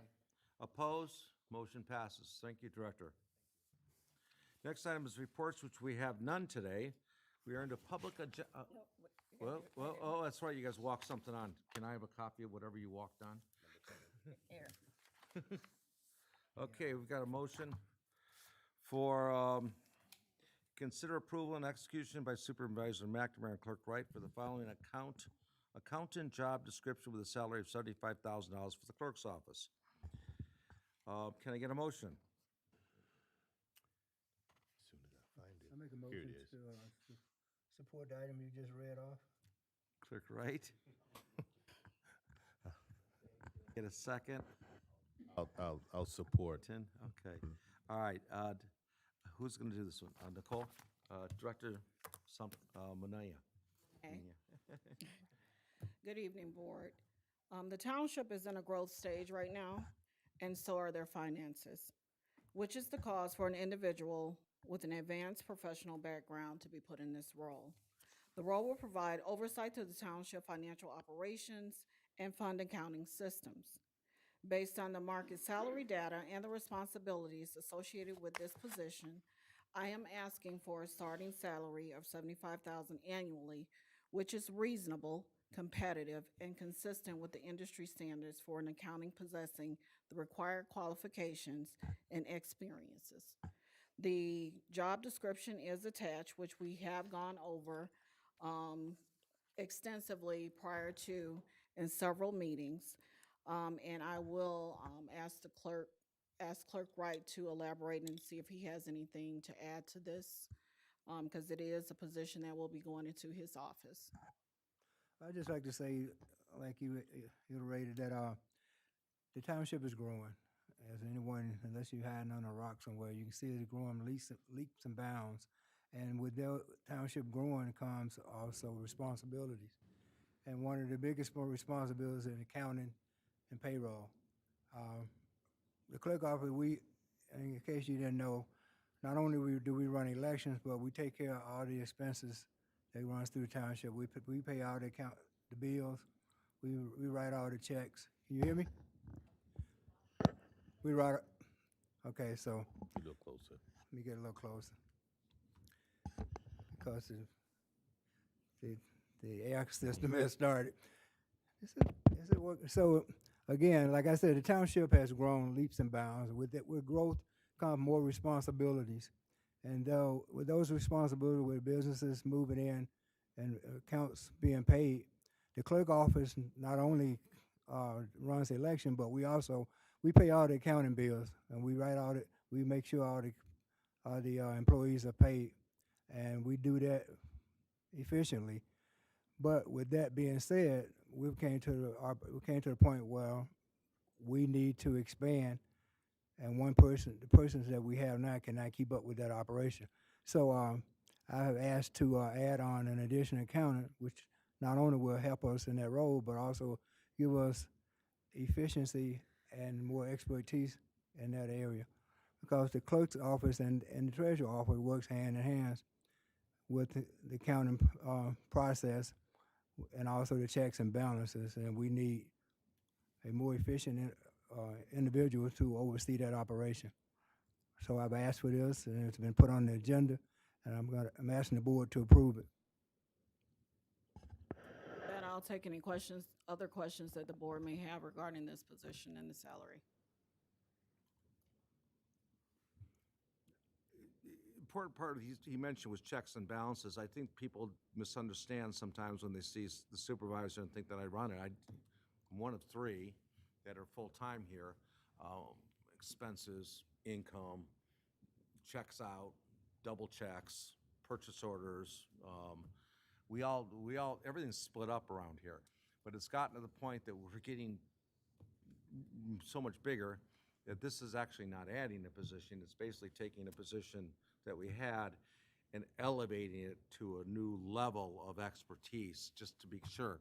Opposed? Motion passes. Thank you, Director. Next item is reports, which we have none today. We are into public agenda. Oh, that's right, you guys walked something on. Can I have a copy of whatever you walked on? Here. Okay, we've got a motion for consider approval and execution by Supervisor McNamara and Clerk Wright for the following accountant job description with a salary of $75,000 for the clerk's office. Can I get a motion? As soon as I find it. I make a Here motion it is. to support the item you just read off. Clerk Wright? Get a second? I'll support. 10, okay. All right, who's gonna do this one? Nicole? Director Manaya. Okay. Good evening, Board. The township is in a growth stage right now, and so are their finances, which is the cause for an individual with an advanced professional background to be put in this role. The role will provide oversight to the township financial operations and fund accounting systems. Based on the market salary data and the responsibilities associated with this position, I am asking for a starting salary of $75,000 annually, which is reasonable, competitive, and consistent with the industry standards for an accounting possessing the required qualifications and experiences. The job description is attached, which we have gone over extensively prior to in several meetings. And I will ask Clerk Wright to elaborate and see if he has anything to add to this, because it is a position that will be going into his office. I'd just like to say, like you iterated, that the township is growing. As anyone, unless you're hiding on a rock somewhere, you can see it's growing leaps and bounds. And with the township growing comes also responsibilities. And one of the biggest responsibilities is accounting and payroll. The clerk office, in case you didn't know, not only do we run elections, but we take care of all the expenses that runs through the township. We pay all the bills. We write all the checks. Can you hear me? We write. Okay, so A little closer. let me get a little closer because the air system has started. Is it working? So again, like I said, the township has grown leaps and bounds. With growth come more responsibilities, and with those responsibilities, with businesses moving in and accounts being paid, the clerk office not only runs the election, but we pay all the accounting bills, and we make sure all the employees are paid, and we do that efficiently. But with that being said, we came to the point where we need to expand, and the persons that we have now cannot keep up with that operation. So I have asked to add on an additional accountant, which not only will help us in that role, but also give us efficiency and more expertise in that area. Because the clerk's office and the treasurer's office works hand in hand with the accounting process and also the checks and balances, and we need a more efficient individual to oversee that operation. So I've asked for this, and it's been put on the agenda, and I'm asking the board to approve it. And I'll take any other questions that the board may have regarding this position and the salary. Important part he mentioned was checks and balances. I think people misunderstand sometimes when they see the supervisor and think that I run it. I'm one of three that are full-time here. Expenses, income, checks out, double checks, purchase orders. Everything's split up around here. But it's gotten to the point that we're getting so much bigger that this is actually not adding a position. It's basically taking a position that we had and elevating it to a new level of expertise, just to be sure.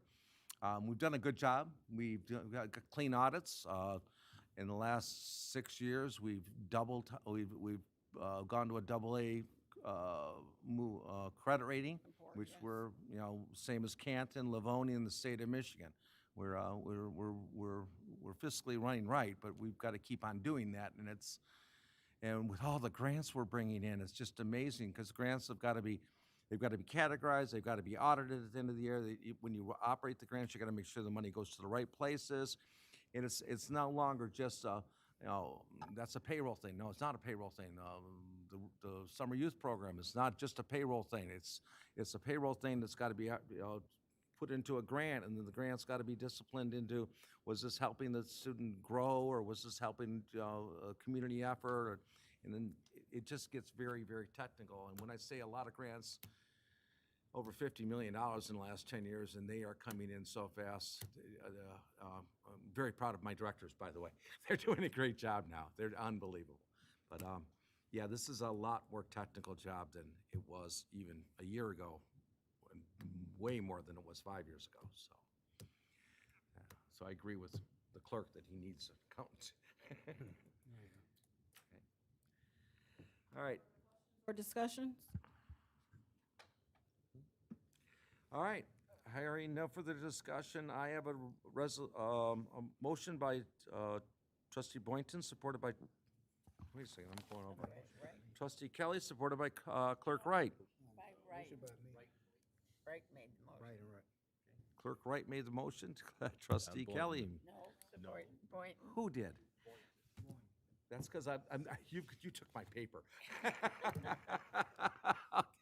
We've done a good job. We've got clean audits. In the last 6 years, we've gone to a AA credit rating, which yes. we're same as Canton, Livonia, and the state of Michigan. We're fiscally running right, but we've got to keep on doing that, and with all the grants we're bringing in, it's just amazing, because grants they've got to be categorized, they've got to be audited at the end of the year. When you operate the grants, you got to make sure the money goes to the right places, and it's no longer just that's a payroll thing. No, it's not a payroll thing. The summer youth program is not just a payroll thing. It's a payroll thing that's got to be put into a grant, and then the grant's got to be disciplined into, was this helping the student grow, or was this helping a community effort? And then it just gets very, very technical. And when I say a lot of grants, over $50 million in the last 10 years, and they are coming in so fast. I'm very proud of my directors, by the way. They're doing a great job now. They're unbelievable. But yeah, this is a lot more technical job than it was even a year ago, and way more than it was 5 years ago. So I agree with the clerk that he needs an accountant. Okay. All right. For discussions? All right, hearing no further discussion, I have a motion by trustee Boynton, supported by, wait a second, I'm going over. Trustee Kelly, supported by clerk Wright. By Wright. Wright made the motion. Right, right. Clerk Wright made the motion, trustee Boynton. Kelly. No, support Boynton. Who did? That's because you took my paper.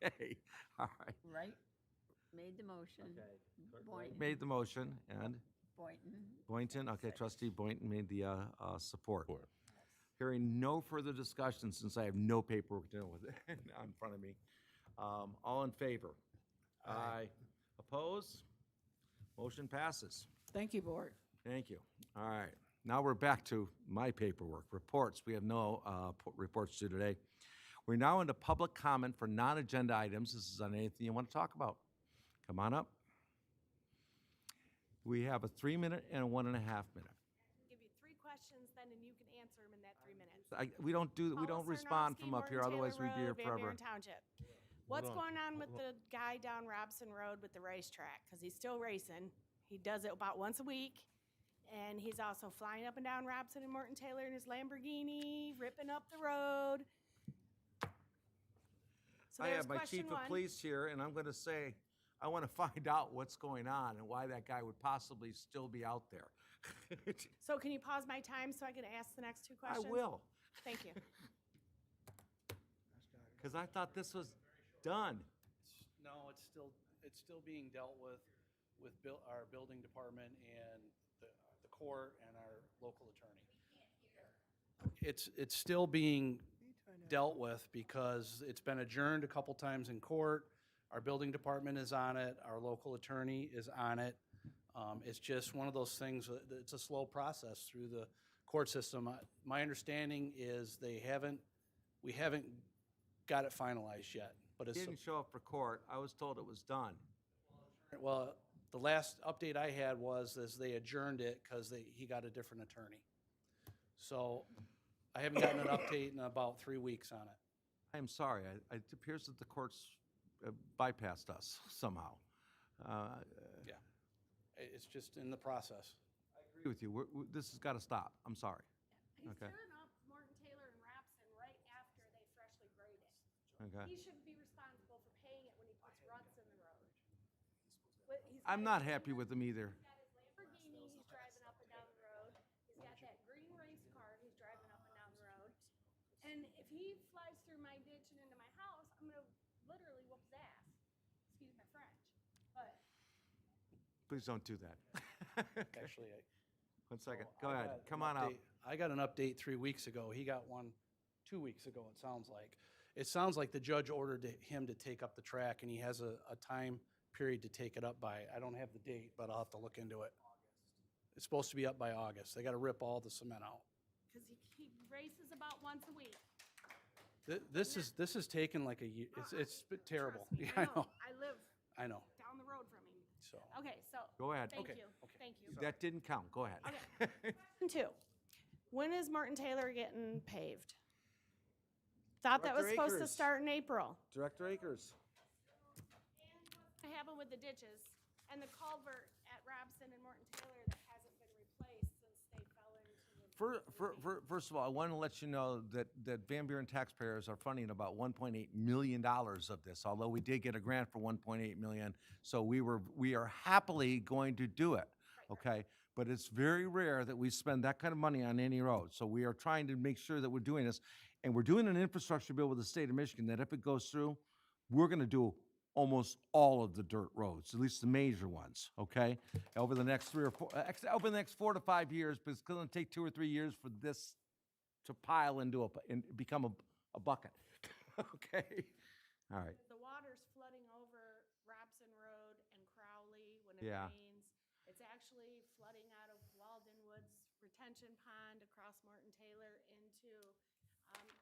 Okay, all right. Wright made the motion. Boynton. Made the motion, and? Boynton. Boynton, okay, trustee Boynton made the support. Hearing no further discussion, since I have no paperwork to deal with it in front of me. All in favor? Aye. Oppose? Motion passes. Thank you, board. Thank you. All right, now we're back to my paperwork. Reports, we have no reports to today. We're now into public comment for non-agenda items. This is on anything you want to talk about. Come on up. We have a 3-minute and a 1.5 minute. Give you 3 questions, then, and you can answer them in that 3 minutes. We don't respond from up here, otherwise we'd be here forever. Van Buren Township. What's going on with the guy down Robson Road with the racetrack? Because he's still racing. He does it about once a week. And he's also flying up and down Robson and Morton Taylor in his Lamborghini, ripping up the road. So I there's have my question chief of one. police here, and I'm going to say, I want to find out what's going on and why that guy would possibly still be out there. So can you pause my time so I can ask the next 2 I questions? will, Thank you. because I thought this was done. No, it's still being dealt with our building department and the court and our local attorney. It's still being dealt with because it's been adjourned a couple times in court. Our building department is on it. Our local attorney is on it. It's just one of those things, it's a slow process through the court system. My understanding is we haven't got it finalized yet, but It it's, didn't show up for court. I was told it was done. well, the last update I had was they adjourned it because he got a different attorney. So I haven't gotten an update in about 3 weeks on it. I am sorry. It appears that the courts bypassed us somehow. Yeah, it's just in the process. I agree with you. This has got to stop. I'm sorry. He's Okay. tearing up Morton Taylor and Rapson right after they freshly graded. Okay. He shouldn't be responsible for paying it when he puts ruts in the road. I'm not happy with them either. He's got his Lamborghini, he's driving up and down the road. He's got that green race car, he's driving up and down the road. And if he flies through my ditch and into my house, I'm gonna literally whoop his ass. Excuse my French, but. Please don't do that. Actually, 1 second. so Go I ahead. got Come an on out. update- I got an update 3 weeks ago. He got one 2 weeks ago, it sounds like. It sounds like the judge ordered him to take up the track, and he has a time period to take it up by. I don't have the date, but I'll have to look into it. It's supposed to be up by August. They got to rip all the cement out. Because he races about once a week. This is taken like a year. It's terrible. Trust me, Yeah, I I know. down the road from him. So Okay, so. Go ahead. Thank Okay, you, okay. thank you. That didn't count. Go ahead. Okay. Question 2, when is Martin Taylor getting paved? Thought that was Director supposed to Akers. start in April. Director Akers. What happened with the ditches and the culvert at Robson and Morton Taylor that hasn't been replaced since they fell First of all, I want to let you know that Van Buren taxpayers are funding about $1.8 million of this, although we did get a grant for 1.8 million. So we are happily going to do it, okay? But it's very rare that we spend that kind of money on any road. So we are trying to make sure that we're doing this. And we're doing an infrastructure bill with the state of Michigan that if it goes through, we're going to do almost all of the dirt roads, at least the major ones, okay? Over the next over the next 4 to 5 years, but it's gonna take 2 or 3 years for this to pile into and become a bucket, okay? All right, The water's flooding over Robson Road and Crowley when it Yeah. rains. It's actually flooding out of Walden Woods retention pond across Morton Taylor into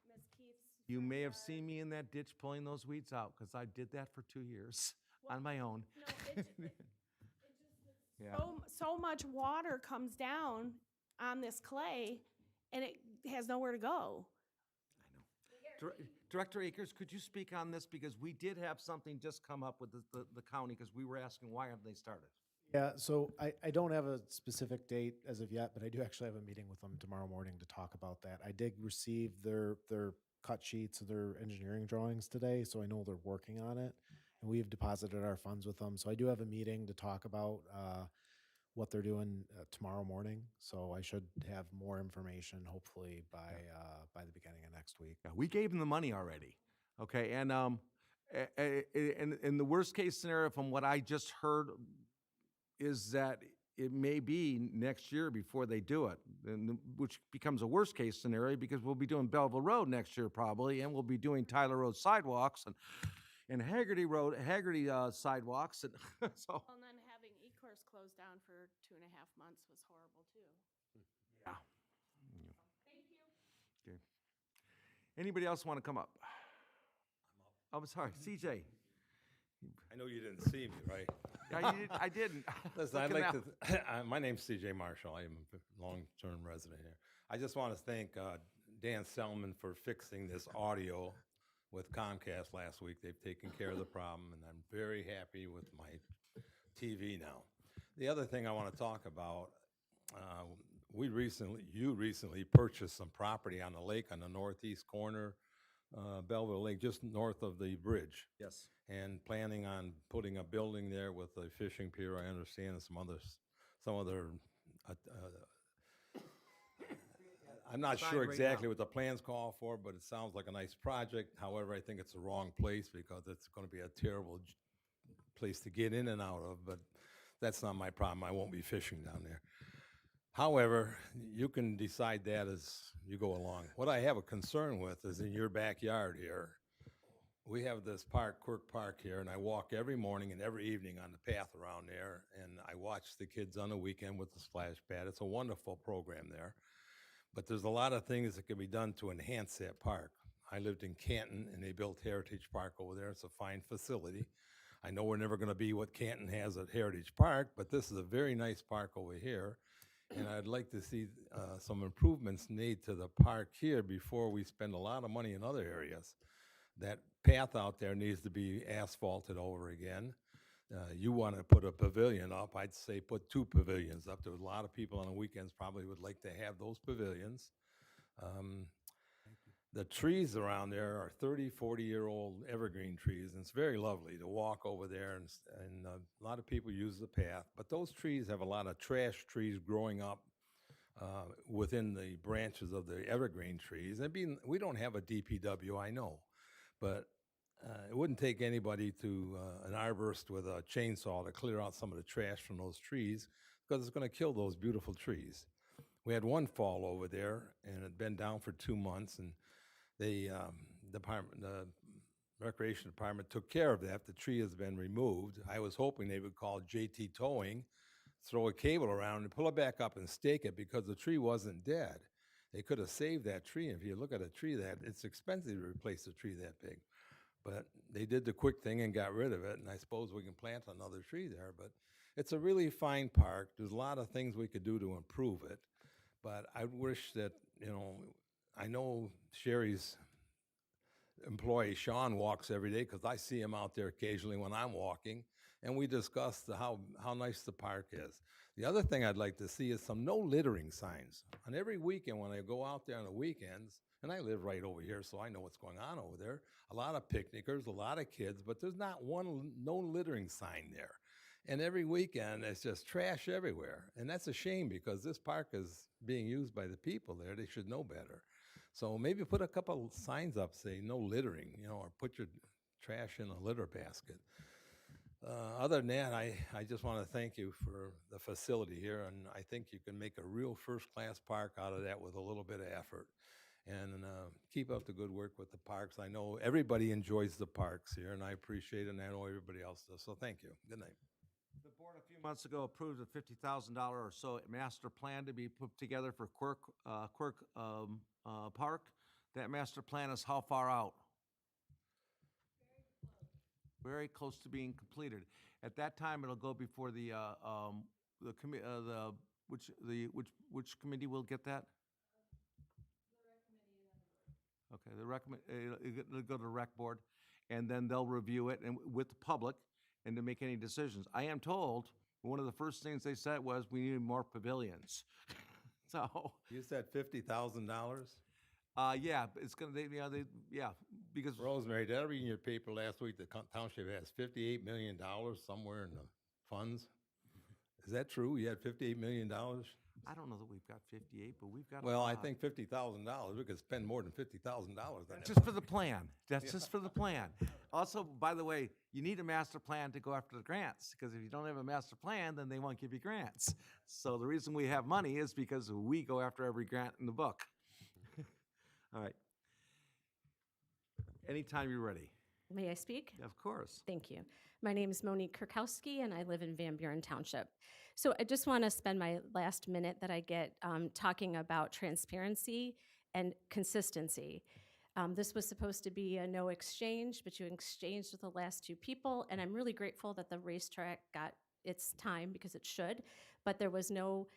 Miss Keith's. you front may have yard. seen me in that ditch pulling those weeds out, because I did that for 2 years on my own. No, it just Yeah. so much water comes down on this clay, and it has nowhere to go. Director Akers, could you speak on this? Because we did have something just come up with the county, because we were asking, why haven't they started? Yeah, so I don't have a specific date as of yet, but I do actually have a meeting with them tomorrow morning to talk about that. I did receive their cut sheets of their engineering drawings today, so I know they're working on it. And we have deposited our funds with them. So I do have a meeting to talk about what they're doing tomorrow morning. So I should have more information hopefully by the beginning of next week. Yeah, we gave them the money already, okay? And in the worst case scenario, from what I just heard, is that it may be next year before they do it, which becomes a worst case scenario because we'll be doing Belleville Road next year probably, and we'll be doing Tyler Road sidewalks and Haggerty Road, sidewalks, and so. And then having E-course closed down for 2.5 months was horrible too. Yeah. Okay. Anybody else want to come up? I'm sorry, CJ. I know you didn't see me, right? I didn't. Listen, I'd Looking like out. to, my name's CJ Marshall. I'm a long-term resident here. I just want to thank Dan Selman for fixing this audio with Comcast last week. They've taken care of the problem, and I'm very happy with my TV now. The other thing I want to talk about, you recently purchased some property on the lake on the northeast corner, Belleville Lake, just north of the bridge. Yes. And planning on putting a building there with a fishing pier, I understand, and some other, I'm not Signed sure right exactly now. what the plans call for, but it sounds like a nice project. However, I think it's the wrong place because it's going to be a terrible place to get in and out of, but that's not my problem. I won't be fishing down there. However, you can decide that as you go along. What I have a concern with is in your backyard here, we have this park, Quirk Park here, and I walk every morning and every evening on the path around there, and I watch the kids on the weekend with the splash pad. It's a wonderful program there. But there's a lot of things that can be done to enhance that park. I lived in Canton, and they built Heritage Park over there. It's a fine facility. I know we're never going to be what Canton has at Heritage Park, but this is a very nice park over here. And I'd like to see some improvements made to the park here before we spend a lot of money in other areas. That path out there needs to be asphalted over again. You want to put a pavilion up, I'd say put 2 pavilions up. There's a lot of people on the weekends probably would like to have those pavilions. The trees around there are 30, 40-year-old evergreen trees, and it's very lovely to walk over there, and a lot of people use the path. But those trees have a lot of trash trees growing up within the branches of the evergreen trees. We don't have a DPW, I know, but it wouldn't take anybody to an arborist with a chainsaw to clear out some of the trash from those trees because it's going to kill those beautiful trees. We had one fall over there, and it had been down for 2 months, and the Recreation Department took care of that. The tree has been removed. I was hoping they would call JT Towing, throw a cable around and pull it back up and stake it because the tree wasn't dead. They could have saved that tree. If you look at a tree it's expensive to replace a tree that big. But they did the quick thing and got rid of it, and I suppose we can plant another tree there. But it's a really fine park. There's a lot of things we could do to improve it. But I wish that, I know Sherry's employee, Sean, walks every day because I see him out there occasionally when I'm walking. and we discussed how nice the park is. The other thing I'd like to see is some no littering signs. On every weekend, when I go out there on the weekends, and I live right over here, so I know what's going on over there, a lot of picnickers, a lot of kids, but there's not one no littering sign there. And every weekend, it's just trash everywhere. And that's a shame because this park is being used by the people there. They should know better. So maybe put a couple signs up, say no littering, or put your trash in a litter basket. Other than that, I just want to thank you for the facility here, and I think you can make a real first-class park out of that with a little bit of effort. And keep up the good work with the parks. I know everybody enjoys the parks here, and I appreciate it, and I know everybody else does. So thank you. Good night. The board a few months ago approved a $50,000 or so master plan to be put together for Quirk Park. That master plan is how far out? Very close to being completed. At that time, it'll go before which committee will get that? Okay, it'll go to the rec board, and then they'll review it and with the public and to make any decisions. I am told one of the first things they said was we needed more pavilions. So, You said $50,000? yeah, it's gonna, because Rosemary, did I read in your paper last week the township has $58 million somewhere in the funds? Is that true? You had $58 million? I don't know that we've got 58, but we've got a Well, I lot. think $50,000, we could spend more than $50,000 on that. Just for the plan. That's just for the plan. Also, by the way, you need a master plan to go after the grants, because if you don't have a master plan, then they won't give you grants. So the reason we have money is because we go after every grant in the book. All right. Anytime you're ready. May I speak? Of course. Thank you. My name is Monique Kurkowski, and I live in Van Buren Township. So I just want to spend my last minute that I get talking about transparency and consistency. This was supposed to be a no exchange, but you exchanged with the last two people, and I'm really grateful that the racetrack got its time, because it should, but there was no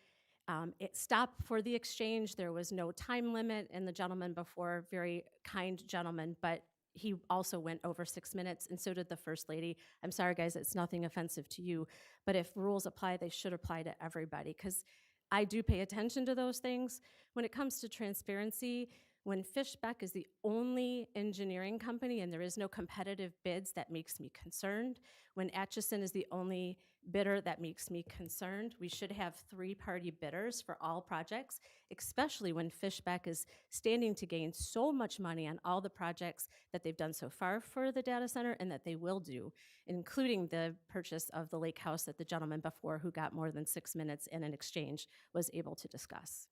stop for the exchange. There was no time limit, and the gentleman before, very kind gentleman, but he also went over 6 minutes, and so did the First Lady. I'm sorry, guys, it's nothing offensive to you, but if rules apply, they should apply to everybody, because I do pay attention to those things. When it comes to transparency, when Fishbeck is the only engineering company and there is no competitive bids, that makes me concerned. When Atchison is the only bidder, that makes me concerned. We should have three-party bidders for all projects, especially when Fishbeck is standing to gain so much money on all the projects that they've done so far for the data center and that they will do, including the purchase of the lake house that the gentleman before, who got more than 6 minutes in an exchange, was able to discuss.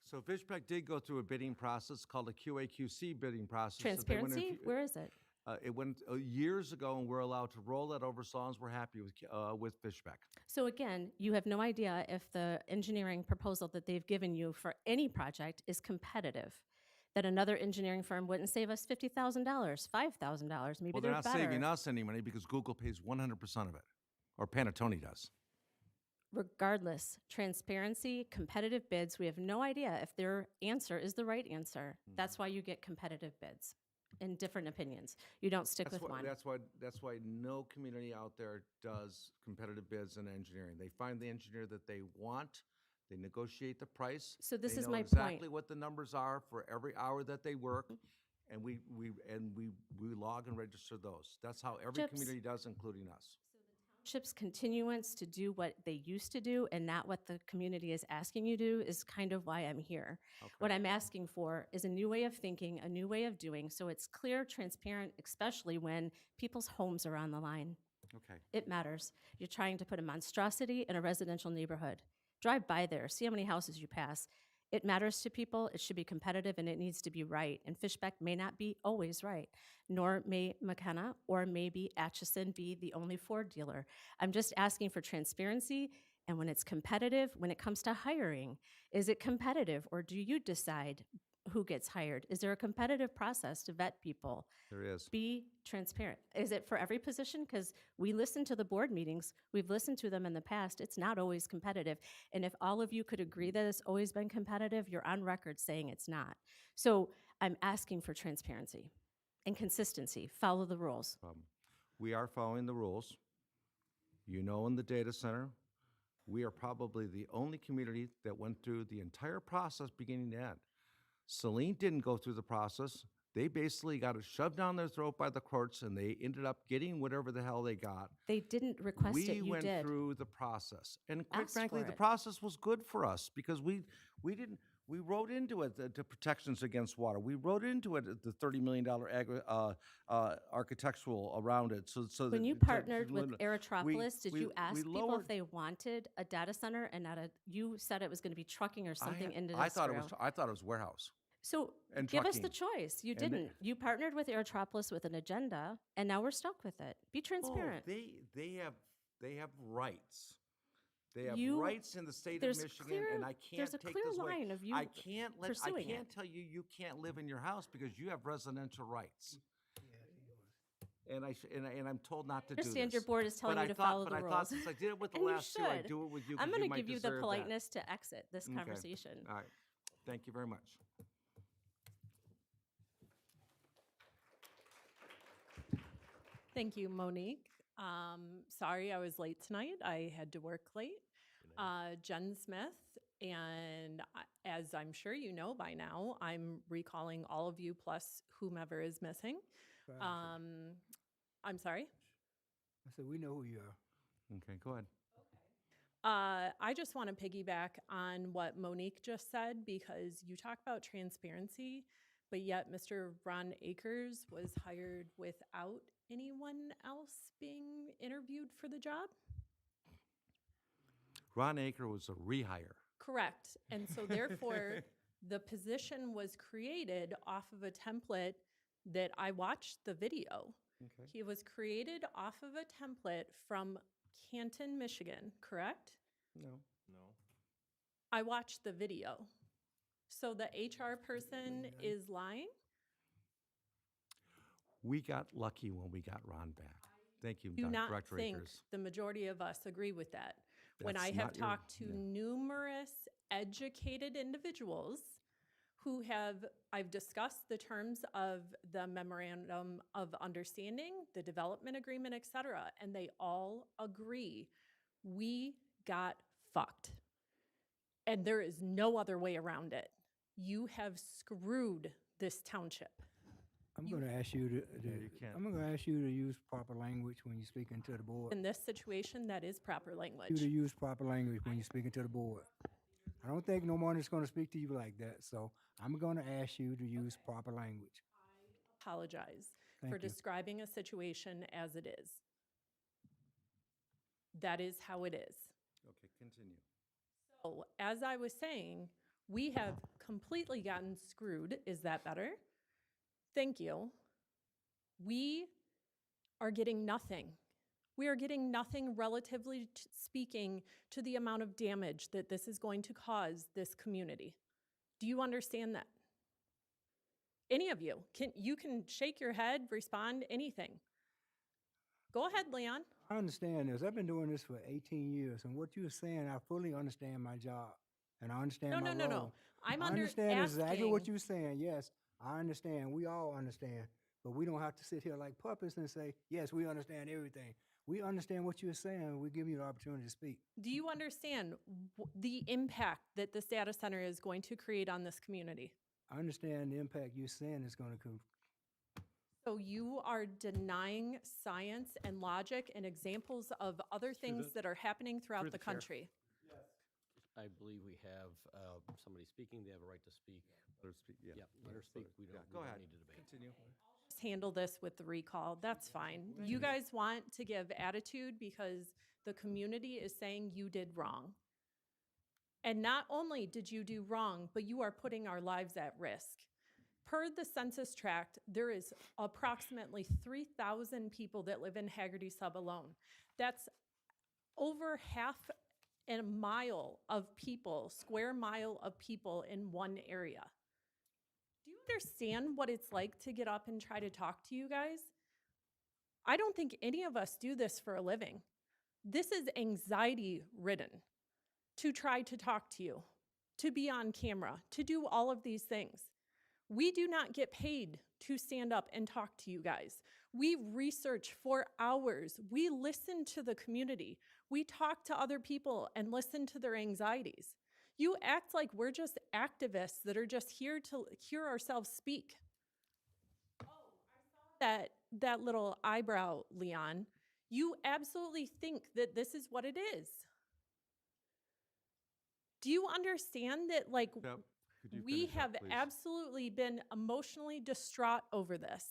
So Fishbeck did go through a bidding process called a QA/QC bidding process. that they went in- Transparency, where is it? It went years ago, and we're allowed to roll that over, as long as we're happy with Fishbeck. So again, you have no idea if the engineering proposal that they've given you for any project is competitive, that another engineering firm wouldn't save us $50,000, $5,000, maybe Well, they're they're not better. saving us any money because Google pays 100% of it, or Panattoni does. Regardless, transparency, competitive bids, we have no idea if their answer is the right answer. That's why you get competitive bids and different opinions. You don't stick with one. That's why no community out there does competitive bids in engineering. They find the engineer that they want, they negotiate the price. So this they is know my exactly point. what the numbers are for every hour that they work, and we log and register those. That's how every Chips. community does, including us. Township's continuance to do what they used to do and not what the community is asking you to do is kind of why I'm here. What I'm asking for is a new way of thinking, a new way of doing, so it's clear, transparent, especially when people's homes are on the line. Okay. It matters. You're trying to put a monstrosity in a residential neighborhood. Drive by there, see how many houses you pass. It matters to people, it should be competitive, and it needs to be right. And Fishbeck may not be always right, nor may McKenna or maybe Atchison be the only Ford dealer. I'm just asking for transparency, and when it's competitive, when it comes to hiring, is it competitive, or do you decide who gets hired? Is there a competitive process to vet people? There is. Be transparent. Is it for every position? Because we listen to the board meetings. We've listened to them in the past. It's not always competitive. And if all of you could agree that it's always been competitive, you're on record saying it's not. So I'm asking for transparency and consistency. Follow the rules. We are following the rules. You know, in the data center, we are probably the only community that went through the entire process beginning to end. Celine didn't go through the process. They basically got it shoved down their throat by the courts, and they ended up getting whatever the hell they got. They didn't request We it, you went did. through the process, and quite Asked frankly, for the it. process was good for us because we wrote into it the protections against water. We wrote into it the $30 million architectural around it. So When that you to partnered with limit- Aerotropolis, did you ask people lowered- if they wanted a data center and not a, you said it was going to be trucking or something industrial. I thought it was warehouse. So and give us the trucking. choice. You And didn't. You partnered with Aerotropolis with an agenda, and now we're stuck with it. Be transparent. Oh, they have rights. They have You- rights in the state of there's Michigan, clear- and I can't there's a take clear this away. line of you I pursuing can't it. tell you you can't live in your house because you have residential rights. And I'm told not to do this. Understand your board is telling But you I to thought- follow but the I rules. thought since I did it with the And you last two, I'd should. do it with you I'm because going you to might give you the deserve that. politeness to exit this Okay. conversation. All right. Thank you very much. Thank you, Monique. Sorry I was late tonight. I had to work late. Jen Smith, and as I'm sure you know by now, I'm recalling all of you plus whomever is missing. I'm sorry. I said, we know who you are. Okay, go ahead. I just want to piggyback on what Monique just said because you talk about transparency, but yet Mr. Ron Akers was hired without anyone else being interviewed for the job? Ron Aker was a rehire. Correct. And so therefore, the position was created off of a template that I watched the video. Okay. He was created off of a template from Canton, Michigan, correct? No. I watched the video. So the HR person is lying? We got lucky when we got Ron back. Thank you, Do not Director think Akers. the majority of us agree with that. When I That's have not your- talked to numerous educated individuals who I've discussed the terms of the memorandum of understanding, the development agreement, et cetera, and they all agree we got fucked. And there is no other way around it. You have screwed this township. I'm going to ask you to, you can't. I'm going to ask you to use proper language when you're speaking to the board. In this situation, that is proper You language. to use proper language when you're speaking to the board. I don't think no one is going to speak to you like that, so I'm going to ask you to use proper language. Apologize Thank for you. describing a situation as it is. That is how it is. Okay, continue. So, as I was saying, we have completely gotten screwed. Is that better? Thank you. We are getting nothing. We are getting nothing, relatively speaking, to the amount of damage that this is going to cause this community. Do you understand that? Any of you can shake your head, respond, anything. Go ahead, Leon. I understand this. I've been doing this for 18 years, and what you're saying, I fully understand my job, and I understand my role. No. I'm I understand exactly asking- what you're saying. Yes, I understand. We all understand. But we don't have to sit here like puppets and say, yes, we understand everything. We understand what you're saying. We give you the opportunity to speak. Do you understand the impact that this data center is going to create on this community? I understand the impact you're saying is going to come. So you are denying science and logic and examples of other things that are happening throughout the country. I believe we have somebody speaking. They have a right to speak. Let her speak, yeah. Yeah, let her speak. We don't, Go we don't ahead. need to debate. Continue. Just handle this with the recall. That's fine. You guys want to give attitude because the community is saying you did wrong. And not only did you do wrong, but you are putting our lives at risk. Per the census tract, there is approximately 3,000 people that live in Haggerty Sub alone. That's over half a mile of people, square mile of people in one area. Do you understand what it's like to get up and try to talk to you guys? I don't think any of us do this for a living. This is anxiety ridden to try to talk to you, to be on camera, to do all of these things. We do not get paid to stand up and talk to you guys. We research for hours. We listen to the community. We talk to other people and listen to their anxieties. You act like we're just activists that are just here to hear ourselves speak. That little eyebrow, Leon. You absolutely think that this is what it is. Do you understand that, like, Yep. Could you we finish up, have please? absolutely been emotionally distraught over this,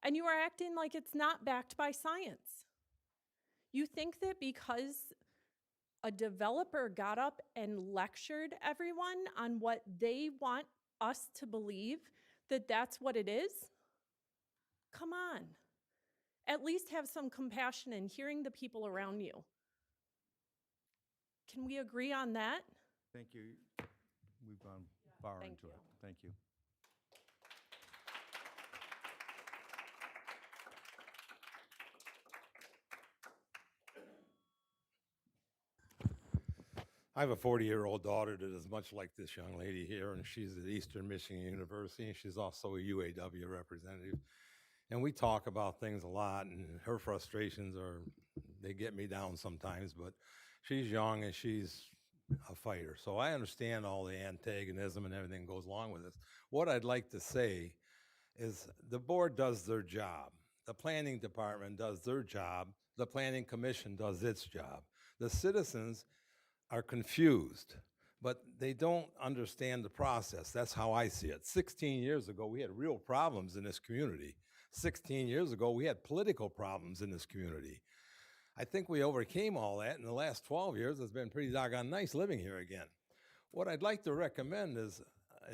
and you are acting like it's not backed by science? You think that because a developer got up and lectured everyone on what they want us to believe, that that's what it is? Come on. At least have some compassion in hearing the people around you. Can we agree on that? Thank you. We've gone far thank into you. it. Thank you. I have a 40-year-old daughter that is much like this young lady here, and she's at Eastern Michigan University, and she's also a UAW representative. And we talk about things a lot, and her frustrations they get me down sometimes, but she's young and she's a fighter. So I understand all the antagonism and everything goes along with this. What I'd like to say is the board does their job. The planning department does their job. The planning commission does its job. The citizens are confused, but they don't understand the process. That's how I see it. 16 years ago, we had real problems in this community. 16 years ago, we had political problems in this community. I think we overcame all that. In the last 12 years, it's been pretty doggone nice living here again. What I'd like to recommend is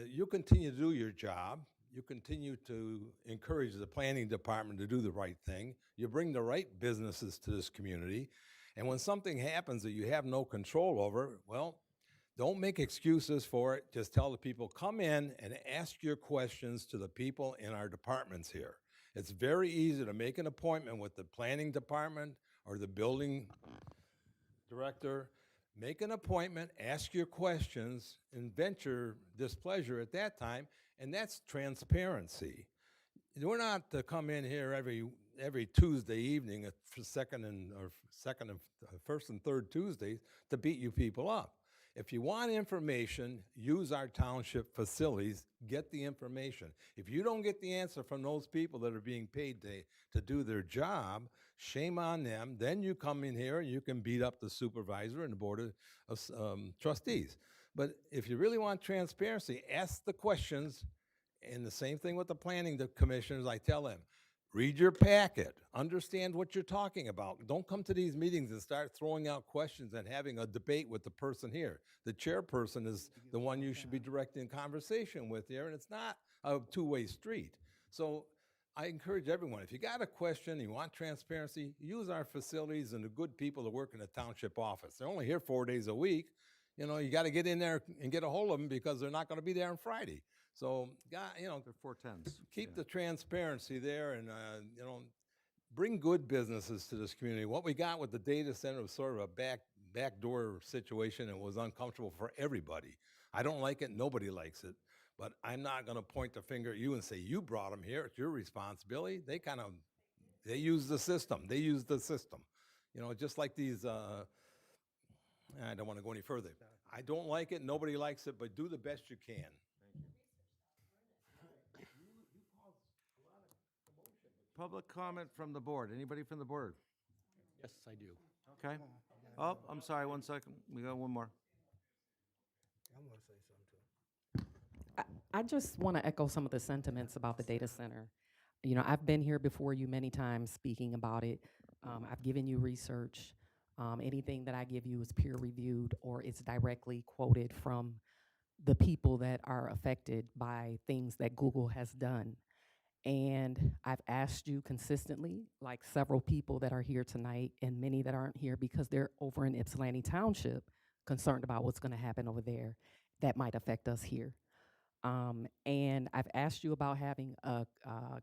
you continue to do your job. You continue to encourage the planning department to do the right thing. You bring the right businesses to this community. And when something happens that you have no control over, well, don't make excuses for it. Just tell the people, come in and ask your questions to the people in our departments here. It's very easy to make an appointment with the planning department or the building director. Make an appointment, ask your questions, and vent your displeasure at that time, and that's transparency. We're not to come in here every Tuesday evening for first and third Tuesdays to beat you people up. If you want information, use our township facilities, get the information. If you don't get the answer from those people that are being paid to do their job, shame on them. Then you come in here and you can beat up the supervisor and the board of trustees. But if you really want transparency, ask the questions. And the same thing with the planning commissioners, I tell them, read your packet, understand what you're talking about. Don't come to these meetings and start throwing out questions and having a debate with the person here. The chairperson is the one you should be directing conversation with here, and it's not a two-way street. So I encourage everyone, if you got a question, you want transparency, use our facilities and the good people that work in the township office. They're only here 4 days a week. You know, you got to get in there and get a hold of them because they're not going to be there on Friday. So, you know, They're 410s. keep the transparency there and, you know, bring good businesses to this community. What we got with the data center was sort of a backdoor situation and was uncomfortable for everybody. I don't like it. Nobody likes it. But I'm not going to point the finger at you and say, you brought them here. It's your responsibility. They use the system. They use the system. You know, just like these, I don't want to go any further. I don't like it. Nobody likes it, but do the best you can. Public comment from the board. Anybody from the board? Yes, I do. Okay. Oh, I'm sorry, 1 second. We got one more. I want to say something too. I just want to echo some of the sentiments about the data center. You know, I've been here before you many times speaking about it. I've given you research. Anything that I give you is peer reviewed or it's directly quoted from the people that are affected by things that Google has done. And I've asked you consistently, like several people that are here tonight and many that aren't here because they're over in Ypsilanti Township concerned about what's going to happen over there that might affect us here. And I've asked you about having a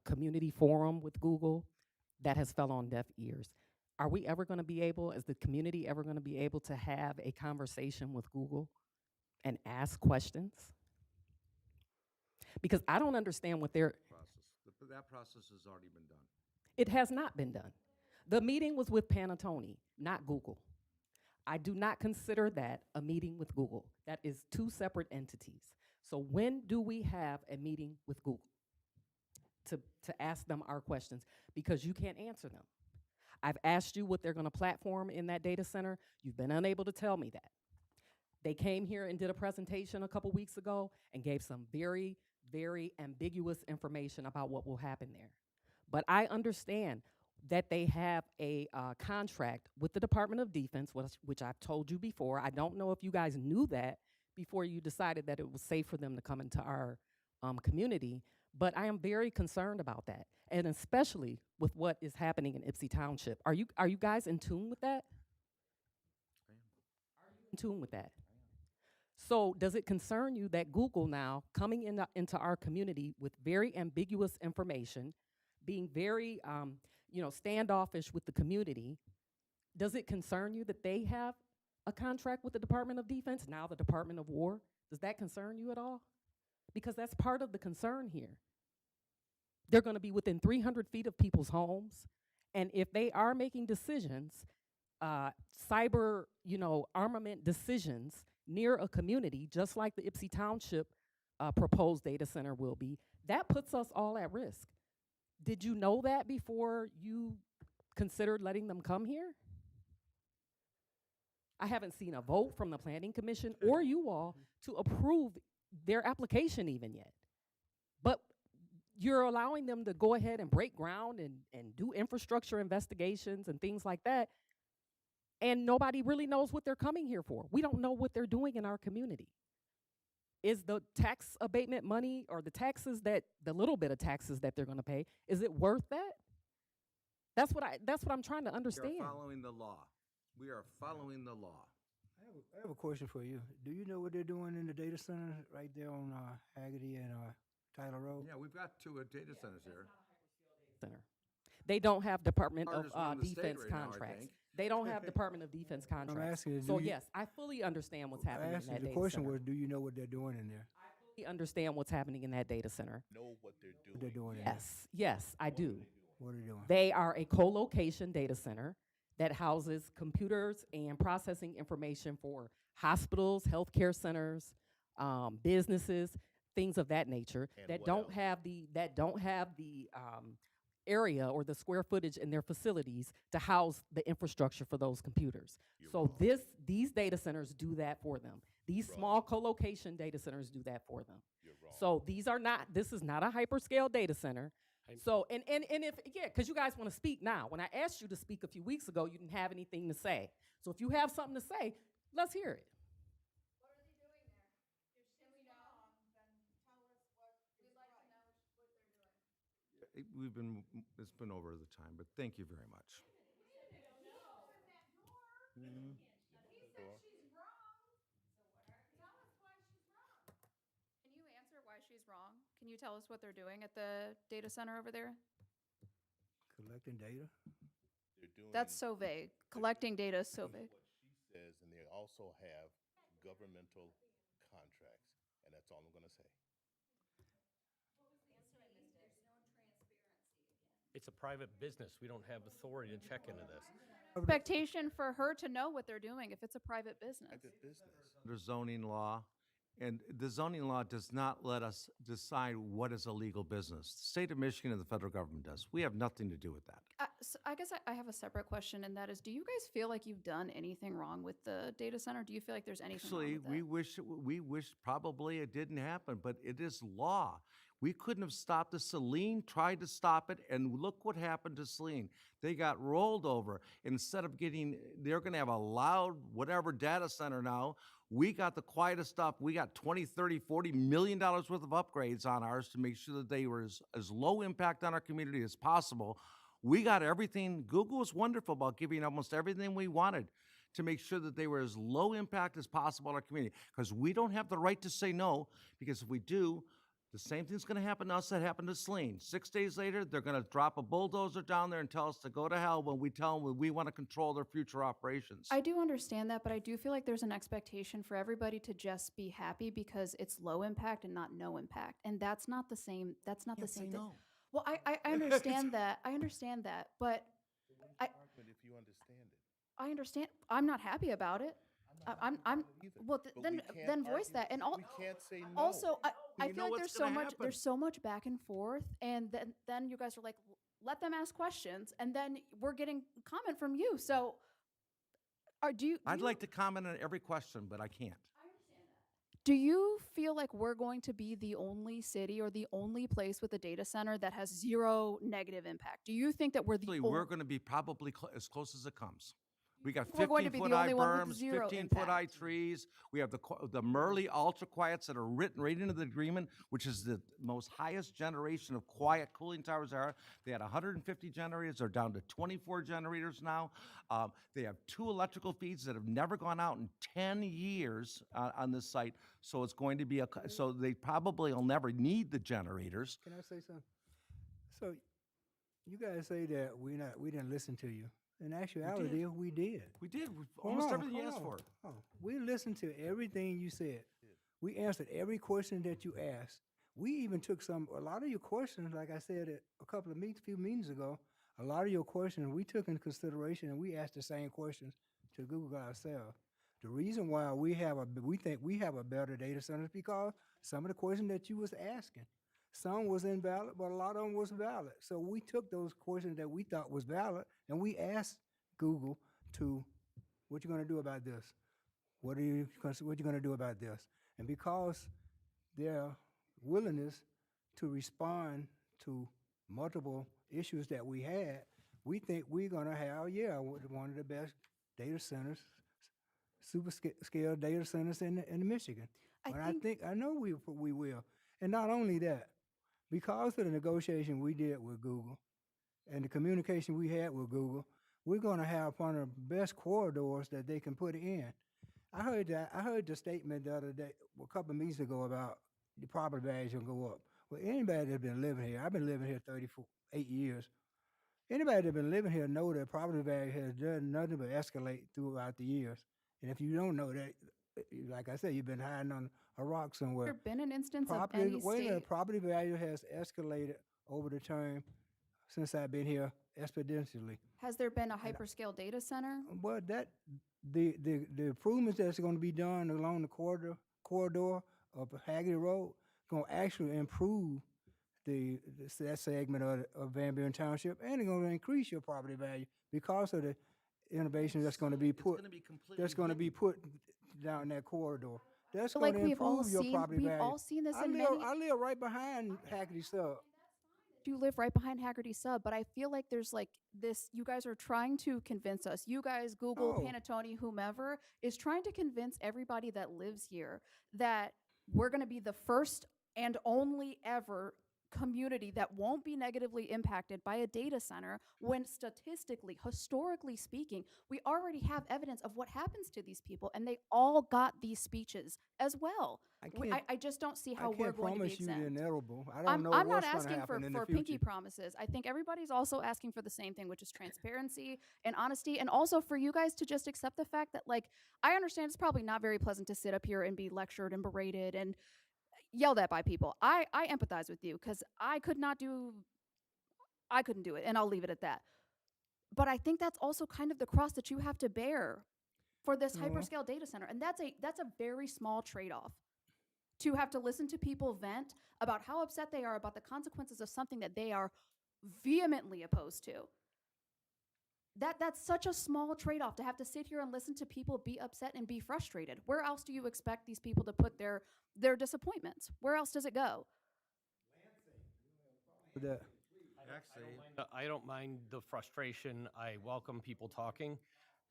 community forum with Google that has fell on deaf ears. Are we ever going to be able, as the community, ever going to be able to have a conversation with Google and ask questions? Because I don't understand what they're, But that process has already been done. It has not been done. The meeting was with Panattoni, not Google. I do not consider that a meeting with Google. That is two separate entities. So when do we have a meeting with Google to ask them our questions? Because you can't answer them. I've asked you what they're going to platform in that data center. You've been unable to tell me that. They came here and did a presentation a couple weeks ago and gave some very, very ambiguous information about what will happen there. But I understand that they have a contract with the Department of Defense, which I've told you before. I don't know if you guys knew that before you decided that it was safe for them to come into our community, but I am very concerned about that, and especially with what is happening in Ypsi Township. Are you guys in tune with that? I am. Are you in tune with that? So does it concern you that Google now coming into our community with very ambiguous information, being very standoffish with the community, does it concern you that they have a contract with the Department of Defense, now the Department of War? Does that concern you at all? Because that's part of the concern here. They're going to be within 300 feet of people's homes, and if they are making decisions, cyber, armament decisions near a community, just like the Ypsi Township proposed data center will be, that puts us all at risk. Did you know that before you considered letting them come here? I haven't seen a vote from the Planning Commission or you all to approve their application even yet. But you're allowing them to go ahead and break ground and do infrastructure investigations and things like that, and nobody really knows what they're coming here for. We don't know what they're doing in our community. Is the tax abatement money or the little bit of taxes that they're going to pay, is it worth that? That's what I'm trying to understand. We are following the law. We are following the law. I have a question for you. Do you know what they're doing in the data center right there on Haggerty and Tyler Road? Yeah, we've got two data centers here. Center. They don't have Department Hardest of one in the state Defense right now, I contracts. think. They don't have Department of Defense contracts. asking you, So do you- yes, I fully understand what's I happening in asked you, that the data question center. was, do you know what they're doing in there? I fully understand what's happening in that data center. Know what they're doing. What they're doing in there? Yes, I do. What are they doing? They are a co-location data center that houses computers and processing information for hospitals, healthcare centers, businesses, things of that nature And that what don't else? have the area or the square footage in their facilities to house the infrastructure for those computers. You're So wrong. these data centers do that for them. These You're small co-location data centers do that for them. You're wrong. So this is not a hyperscale data center. I'm- So, because you guys want to speak now. When I asked you to speak a few weeks ago, you didn't have anything to say. So if you have something to say, let's hear it. It's been over the time, but thank you very much. Mhm. Can you answer why she's wrong? Can you tell us what they're doing at the data center over there? Collecting data? They're doing. That's so vague. Collecting data is so doing vague. What she says, and they also have governmental contracts, and that's all I'm gonna say. It's a private business. We don't have authority to check into this. Expectation for her to know what they're doing if it's a private business. Private business. Under zoning law, and the zoning law does not let us decide what is a legal business. The state of Michigan and the federal government does. We have nothing to do with that. So I guess I have a separate question, and that is, do you guys feel like you've done anything wrong with the data center? Do you feel like there's anything wrong Actually, with that? we wish probably it didn't happen, but it is law. We couldn't have stopped it. Celine tried to stop it, and look what happened to Celine. They got rolled over. Instead of they're going to have a loud whatever data center now. We got the quietest stuff. We got 20, 30, $40 million worth of upgrades on ours to make sure that they were as low impact on our community as possible. We got everything. Google was wonderful about giving almost everything we wanted to make sure that they were as low impact as possible in our community, because we don't have the right to say no, because if we do, the same thing's going to happen to us that happened to Celine. 6 days later, they're going to drop a bulldozer down there and tell us to go to hell when we tell them we want to control their future operations. I do understand that, but I do feel like there's an expectation for everybody to just be happy because it's low impact and not no impact. And that's not the same. That's not the Can't say same thing. no. Well, I understand that. I understand that, but I, If you understand it. I understand. I'm not happy about it. I'm well. But Then we can't then voice argue- that. And we can't say no. also, I You know feel like what's there's gonna so much happen. there's so much back and forth, and then you guys are like, let them ask questions, and then we're getting comment from you. So, do you? I'd like to comment on every question, but I can't. Do you feel like we're going to be the only city or the only place with a data center that has zero negative impact? Do you think that we're the Actually, we're going to be probably as close as it comes. We got We're going to be the 15-foot high only one with berms, zero 15-foot high impact. trees. We have the Murley ultra quiets that are written right into the agreement, which is the most highest generation of quiet cooling towers there are. They had 150 generators. They're down to 24 generators now. They have 2 electrical feeds that have never gone out in 10 years on this site. So it's going to be so they probably will never need the generators. Can I say something? So you guys say that we didn't listen to you. In actuality, we did. We did. Hold Almost on, everything you hold asked on, for. hold on. We listened to everything you said. We answered every question that you asked. We even took a lot of your questions, like I said few meetings ago, a lot of your questions we took into consideration and we asked the same questions to Google ourselves. The reason why we think we have a better data center is because some of the questions that you was asking. Some was invalid, but a lot of them was valid. So we took those questions that we thought was valid and we asked Google to, what you gonna do about this? What you gonna do about this? And because their willingness to respond to multiple issues that we had, we think we're gonna have, one of the best data centers, scale data centers in Michigan. I know we will. And not only that, because of the negotiation we did with Google and the communication we had with Google, we're going to have one of the best corridors that they can put in. I heard the statement the other day, a couple of meetings ago, about the property values will go up. Well, anybody that's been living here, I've been living here 38 years. Anybody that's been living here know that property value has done nothing but escalate throughout the years. And if you don't know that, like I said, you've been hiding on a rock somewhere. Has there been an instance Property, of any wait a minute, state? property value has escalated over the term since I've been here exponentially. Has there been a hyperscale data center? But the improvements that's going to be done along the corridor of Haggerty Road going to actually improve that segment of Van Buren Township, and it's going to increase your property value because of the innovation that's going to be put. That's going to be put down that corridor. That's But going like to improve your property value. we've all seen this I in live, many. I live right behind Haggerty Sub. You live right behind Haggerty Sub, but I feel like there's like this. You guys are trying to convince us. You guys, Google, No. Panattoni, whomever, is trying to convince everybody that lives here that we're going to be the first and only ever community that won't be negatively impacted by a data center when statistically, historically speaking, we already have evidence of what happens to these people, and they all got these speeches as well. I just don't see how we're going to be I can't promise you the exempt. inevitable. I don't know I'm what's not going to asking happen in the for future. pinky promises. I think everybody's also asking for the same thing, which is transparency and honesty, and also for you guys to just accept the fact that, like, I understand it's probably not very pleasant to sit up here and be lectured and berated and yelled at by people. I empathize with you because I couldn't do it, and I'll leave it at that. But I think that's also kind of the cross that you have to bear for this hyperscale data center, and that's a very small trade-off. To have to listen to people vent about how upset they are about the consequences of something that they are vehemently opposed to. That's such a small trade-off to have to sit here and listen to people be upset and be frustrated. Where else do you expect these people to put their disappointments? Where else does it go? I don't mind the frustration. I welcome people talking.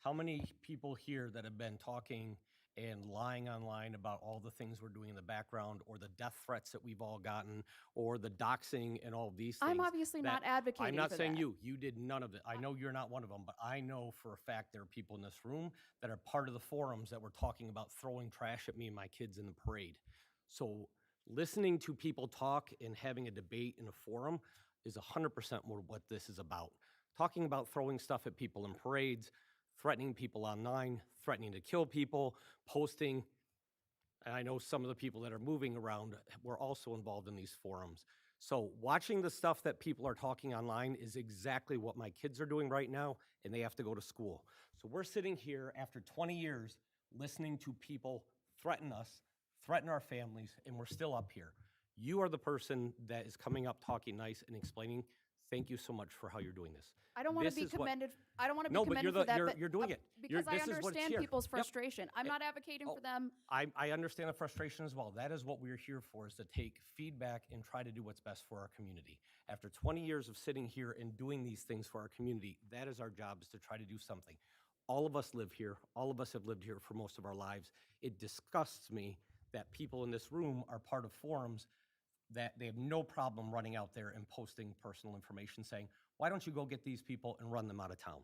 How many people here that have been talking and lying online about all the things we're doing in the background, or the death threats that we've all gotten, or the doxing and all of these things? I'm obviously not advocating I'm not for saying that. you did none of it. I know you're not one of them, but I know for a fact there are people in this room that are part of the forums that were talking about throwing trash at me and my kids in the parade. So listening to people talk and having a debate in a forum is 100% more what this is about. Talking about throwing stuff at people in parades, threatening people online, threatening to kill people, posting and I know some of the people that are moving around were also involved in these forums. So watching the stuff that people are talking online is exactly what my kids are doing right now, and they have to go to school. So we're sitting here after 20 years listening to people threaten us, threaten our families, and we're still up here. You are the person that is coming up talking nice and explaining, thank you so much for how you're doing this. I don't want to This be is what- commended. I don't want to be No, but commended for that. you're doing it. Because I This is what's understand here. people's Yep. frustration. I'm not advocating for them. I understand the frustration as well. That is what we're here for, is to take feedback and try to do what's best for our community. After 20 years of sitting here and doing these things for our community, that is our job, is to try to do something. All of us live here. All of us have lived here for most of our lives. It disgusts me that people in this room are part of forums that they have no problem running out there and posting personal information saying, why don't you go get these people and run them out of town?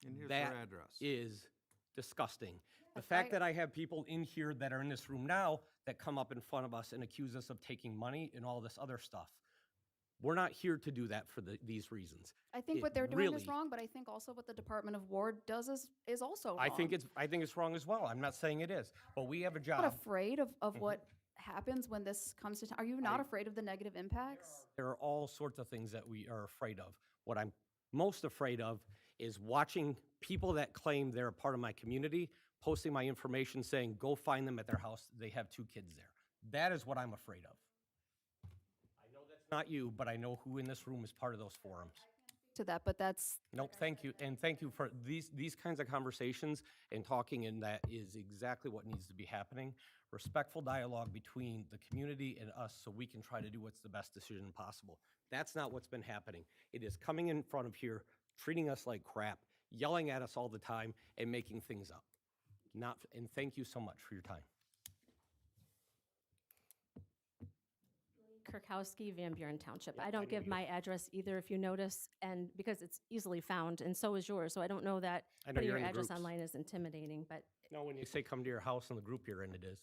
And here's That their address. is disgusting. The fact that I have people in here that are in this room now that come up in front of us and accuse us of taking money and all this other stuff. We're not here to do that for these reasons. I think It what they're doing is really- wrong, but I think also what the Department of War does is also wrong. I think it's wrong as well. I'm not saying it is, but we have a I'm job. not afraid of what happens when this comes to town. Are you not afraid of the negative impacts? There are all sorts of things that we are afraid of. What I'm most afraid of is watching people that claim they're a part of my community posting my information saying, go find them at their house. They have 2 kids there. That is what I'm afraid of. I know that's not you, but I know who in this room is part of those forums. To that, but that's Nope, thank you. And thank you for these kinds of conversations and talking, and that is exactly what needs to be happening. Respectful dialogue between the community and us so we can try to do what's the best decision possible. That's not what's been happening. It is coming in front of here, treating us like crap, yelling at us all the time, and making things up. And thank you so much for your time. Kirkowski, Van Buren Township. I don't give my address either, if you notice, and because it's easily found, and so is yours. So I don't know that I know putting you're your in the address groups. online is intimidating, but No, when you say come to your house and the group you're in, it is.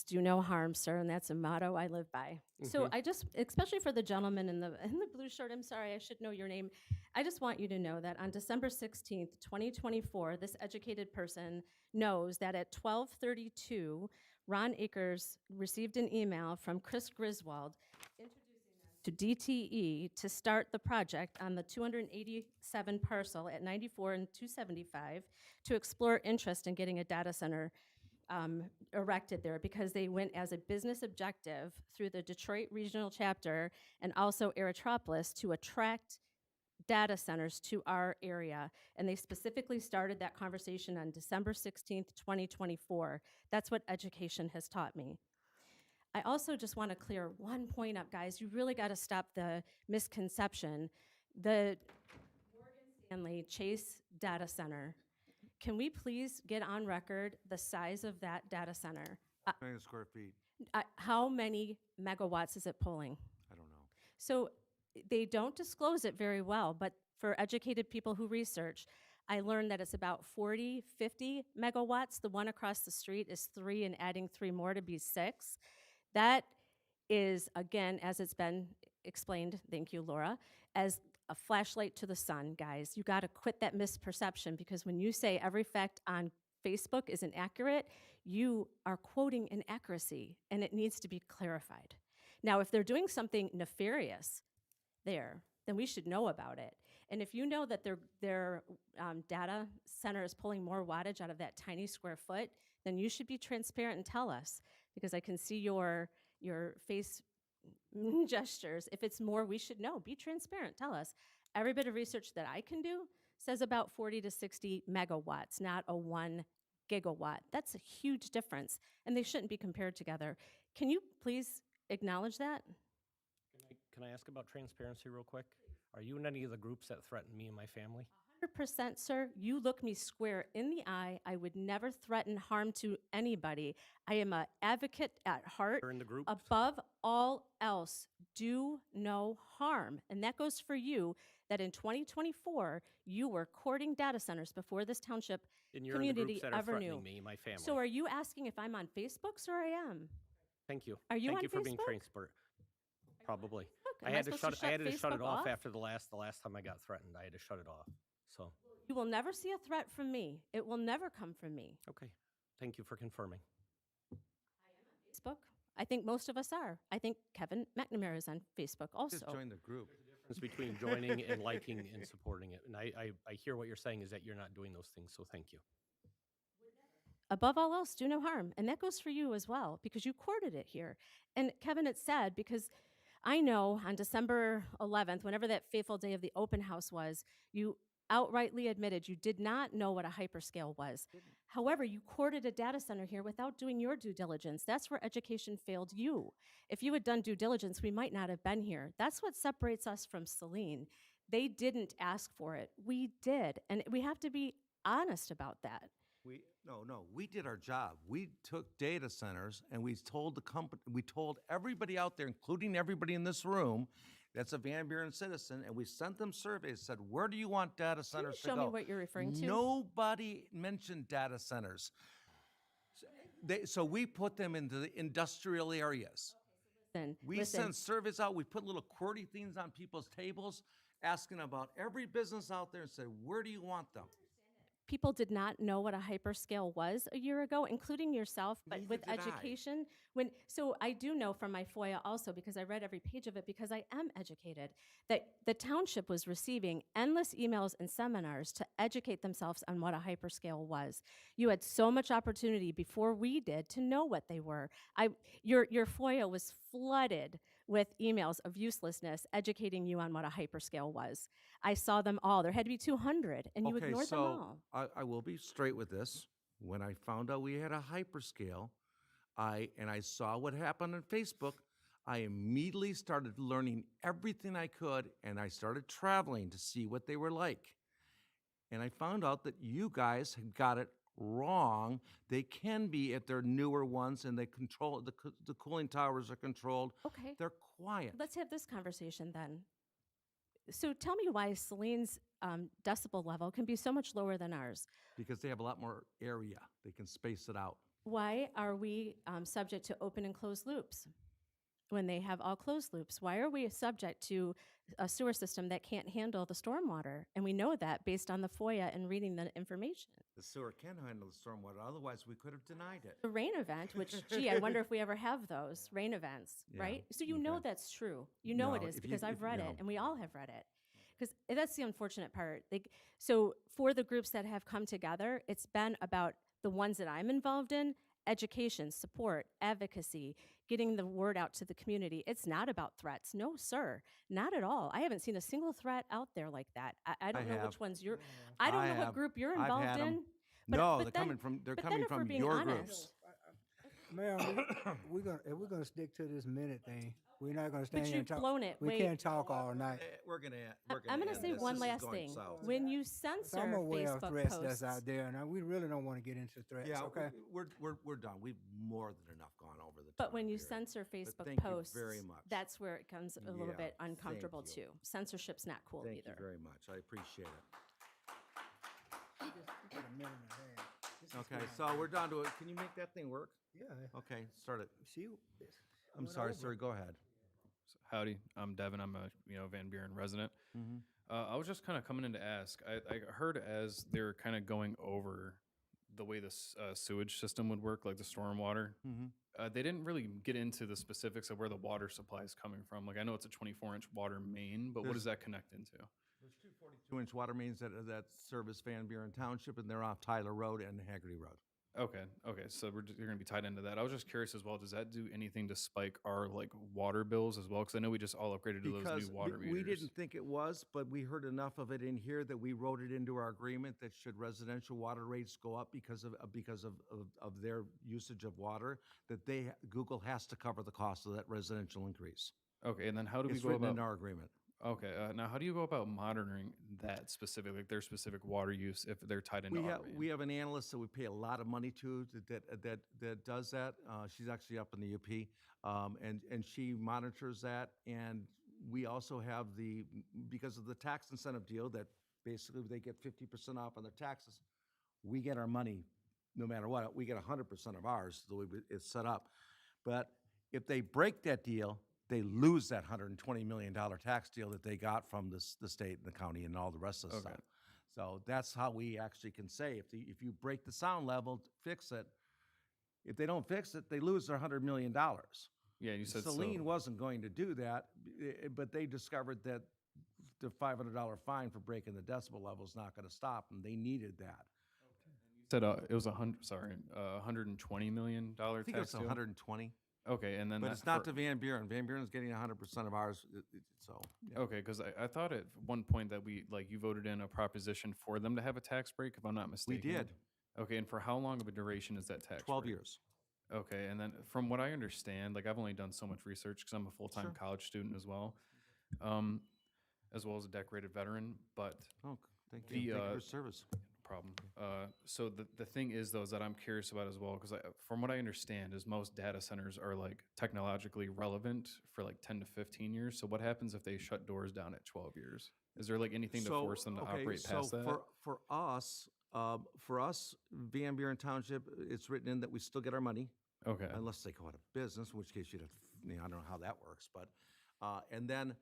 do no harm, sir, and that's a motto I live by. So Mhm. I just, especially for the gentleman in the blue shirt, I'm sorry, I should know your name. I just want you to know that on December 16th, 2024, this educated person knows that at 12:32, Ron Akers received an email from Chris Griswold introducing them to DTE to start the project on the 287 parcel at 94 and 275 to explore interest in getting a data center erected there, because they went as a business objective through the Detroit Regional Chapter and also Eritropoulos to attract data centers to our area. And they specifically started that conversation on December 16th, 2024. That's what education has taught me. I also just want to clear one point up, guys. You really got to stop the misconception. The Morgan Stanley Chase data center, can we please get on record the size of that data center? Million square feet. How many megawatts is it pulling? I don't know. So they don't disclose it very well, but for educated people who research, I learned that it's about 40, 50 megawatts. The one across the street is 3, and adding 3 more to be 6. That is, again, as it's been explained, thank you, Laura, as a flashlight to the sun, guys. You got to quit that misperception, because when you say every fact on Facebook is inaccurate, you are quoting inaccuracy, and it needs to be clarified. Now, if they're doing something nefarious there, then we should know about it. And if you know that their data center is pulling more wattage out of that tiny square foot, then you should be transparent and tell us, because I can see your face gestures. If it's more, we should know. Be transparent. Tell us. Every bit of research that I can do says about 40 to 60 megawatts, not a 1 gigawatt. That's a huge difference, and they shouldn't be compared together. Can you please acknowledge that? Can I ask about transparency real quick? Are you in any of the groups that threaten me and my family? 100%, sir. You look me square in the eye. I would never threaten harm to anybody. I am an advocate at heart. You're in the group? Above all else, do no harm. And that goes for you, that in 2024, you were courting data centers before this township And you're in the community groups that are ever threatening knew. me, my family. So are you asking if I'm on Facebook, sir? I am. Thank you. Are you Thank on you for being Facebook? transparent. Probably. Am I I had to supposed to shut it Facebook off off? after the last time I got threatened. I had to shut it off. So, You will never see a threat from me. It will never come from me. okay. Thank you for confirming. Facebook. I think most of us are. I think Kevin McNamara is on Facebook also. Just join the group. Difference between joining and liking and supporting it. And I hear what you're saying is that you're not doing those things, so thank you. Above all else, do no harm. And that goes for you as well, because you courted it here. And Kevin, it's sad because I know on December 11th, whenever that fateful day of the open house was, you outrightly admitted you did not know what a hyperscale was. However, you courted a data center here without doing your due diligence. That's where education failed you. If you had done due diligence, we might not have been here. That's what separates us from Celine. They didn't ask for it. We did. And we have to be honest about that. We did our job. We took data centers and we told the company, we told everybody out there, including everybody in this room, that's a Van Buren citizen, and we sent them surveys, said, where do you want data centers to go? Show me what you're referring to. Nobody mentioned data centers. So we put them into the industrial areas. We sent surveys out. We put little QWERTY things on people's tables, asking about every business out there and said, where do you want them? People did not know what a hyperscale was a year ago, including yourself, but with Neither did I. education, so I do know from my FOIA also, because I read every page of it, because I am educated, that the township was receiving endless emails and seminars to educate themselves on what a hyperscale was. You had so much opportunity before we did to know what they were. Your FOIA was flooded with emails of uselessness educating you on what a hyperscale was. I saw them all. There had to be 200, and you ignored them all. I will be straight with this. When I found out we had a hyperscale, I saw what happened on Facebook, I immediately started learning everything I could, and I started traveling to see what they were like. And I found out that you guys had got it wrong. They can be at their newer ones, and they control, the cooling towers are controlled. Okay. They're quiet. Let's have this conversation then. So tell me why Celine's decibel level can be so much lower than ours. Because they have a lot more area. They can space it out. Why are we subject to open and closed loops when they have all closed loops? Why are we subject to a sewer system that can't handle the stormwater? And we know that based on the FOIA and reading the information. The sewer can handle the stormwater, otherwise we could have denied it. The rain event, which, gee, I wonder if we ever have those rain events, Yeah, right? So you know that's true. You know it No, is if you- because I've if- read no. it, and we all have read it. Because that's the unfortunate part. So for the groups that have come together, it's been about the ones that I'm involved in: education, support, advocacy, getting the word out to the community. It's not about threats. No, sir, not at all. I haven't seen a single threat out there like that. I don't know have. which ones you're. I don't know what group you're I've involved had 'em. in. But, No, but they're then- coming from but then coming if we're from being your honest- groups. Ma'am, if we're gonna stick to this minute thing, we're not gonna stand But here and you've talk. blown it. We Wait. can't talk all night. We're gonna I'm going to end say this. one This is last going thing. south. When you censor I'm aware of Facebook threats posts, that's out there, and we really don't want to get into threats. Yeah, Okay. we're done. We've more than enough gone over the. but when time you period. censor Facebook thank you posts, very much. that's where it becomes a little Yeah, bit thank uncomfortable you. too. Censorship's not cool Thank either. you very much. I appreciate it. Okay, so we're down to it. Can you make that thing work? Yeah. Okay, start it. She. I'm sorry, sir. Go ahead. Howdy, I'm Devin. I'm a Van Buren resident. Mhm. I was just kind of coming in to ask. I heard as they were kind of going over the way this sewage system would work, like the stormwater. They didn't really get into the specifics of where the water supply is coming from. Like I know it's a 24-inch water main, but what does that connect into? There's two 42-inch water mains that service Van Buren Township, and they're off Tyler Road and Haggerty Road. Okay, so you're going to be tied into that. I was just curious as well. Does that do anything to spike our like water bills as well? Because I know we just all upgraded to those new water meters. We didn't think it was, but we heard enough of it in here that we wrote it into our agreement that should residential water rates go up because of their usage of water, that Google has to cover the cost of that residential increase. Okay, and then how do we It's go written about in our agreement. Okay, now how do you go about monitoring that specific, like their specific water use if they're tied into our main? We have an analyst that we pay a lot of money to that does that. She's actually up in the UP, and she monitors that. And we also have because of the tax incentive deal that basically they get 50% off on their taxes. We get our money no matter what. We get 100% of ours the way it's set up. But if they break that deal, they lose that $120 million tax deal that they got from the state and the county and all the rest of the stuff. So that's how we actually can say, if you break the sound level, fix it, If they don't fix it, they lose their $100 million. Yeah, you said so. Celine wasn't going to do that, but they discovered that the $500 fine for breaking the decibel level is not going to stop them. They needed that. Said it was $120 million I think tax it's deal? 120. Okay, and then But that it's not for- to Van Buren. Van Buren's getting 100% of ours, so. yeah. Okay, because I thought at one point that you voted in a proposition for them to have a tax break, if I'm not We mistaken. did, Okay, and for how long of a duration is that tax 12 break? years. Okay, and then from what I understand, I've only done so much research because I'm a full-time Sure. college student as well, as well as a decorated veteran, but Oh, thank you. Thank you for your service. problem. So the thing is, though, is that I'm curious about as well, because from what I understand is most data centers are technologically relevant for 10 to 15 years. So what happens if they shut doors down at 12 years? Is there anything to force them to operate past that? For us, Van Buren Township, it's written in that we still get our money. Okay. Unless they go out of business, in which case you'd have, I don't know how that works, but, and then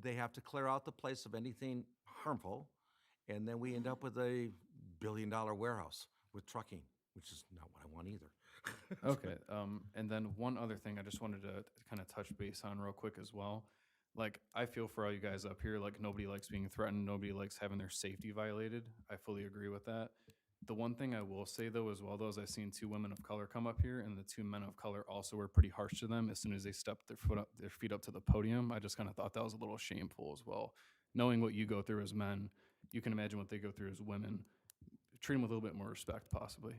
they have to clear out the place of anything harmful, and then we end up with a billion-dollar warehouse with trucking, which is not what I want either. Okay. And then one other thing I just wanted to kind of touch base on real quick as well. I feel for all you guys up here, nobody likes being threatened. Nobody likes having their safety violated. I fully agree with that. The one thing I will say, though, as well, though, is I've seen 2 women of color come up here, and the 2 men of color also were pretty harsh to them as soon as they stepped their feet up to the podium. I just kind of thought that was a little shameful as well. Knowing what you go through as men, you can imagine what they go through as women. Treat them with a little bit more respect, possibly.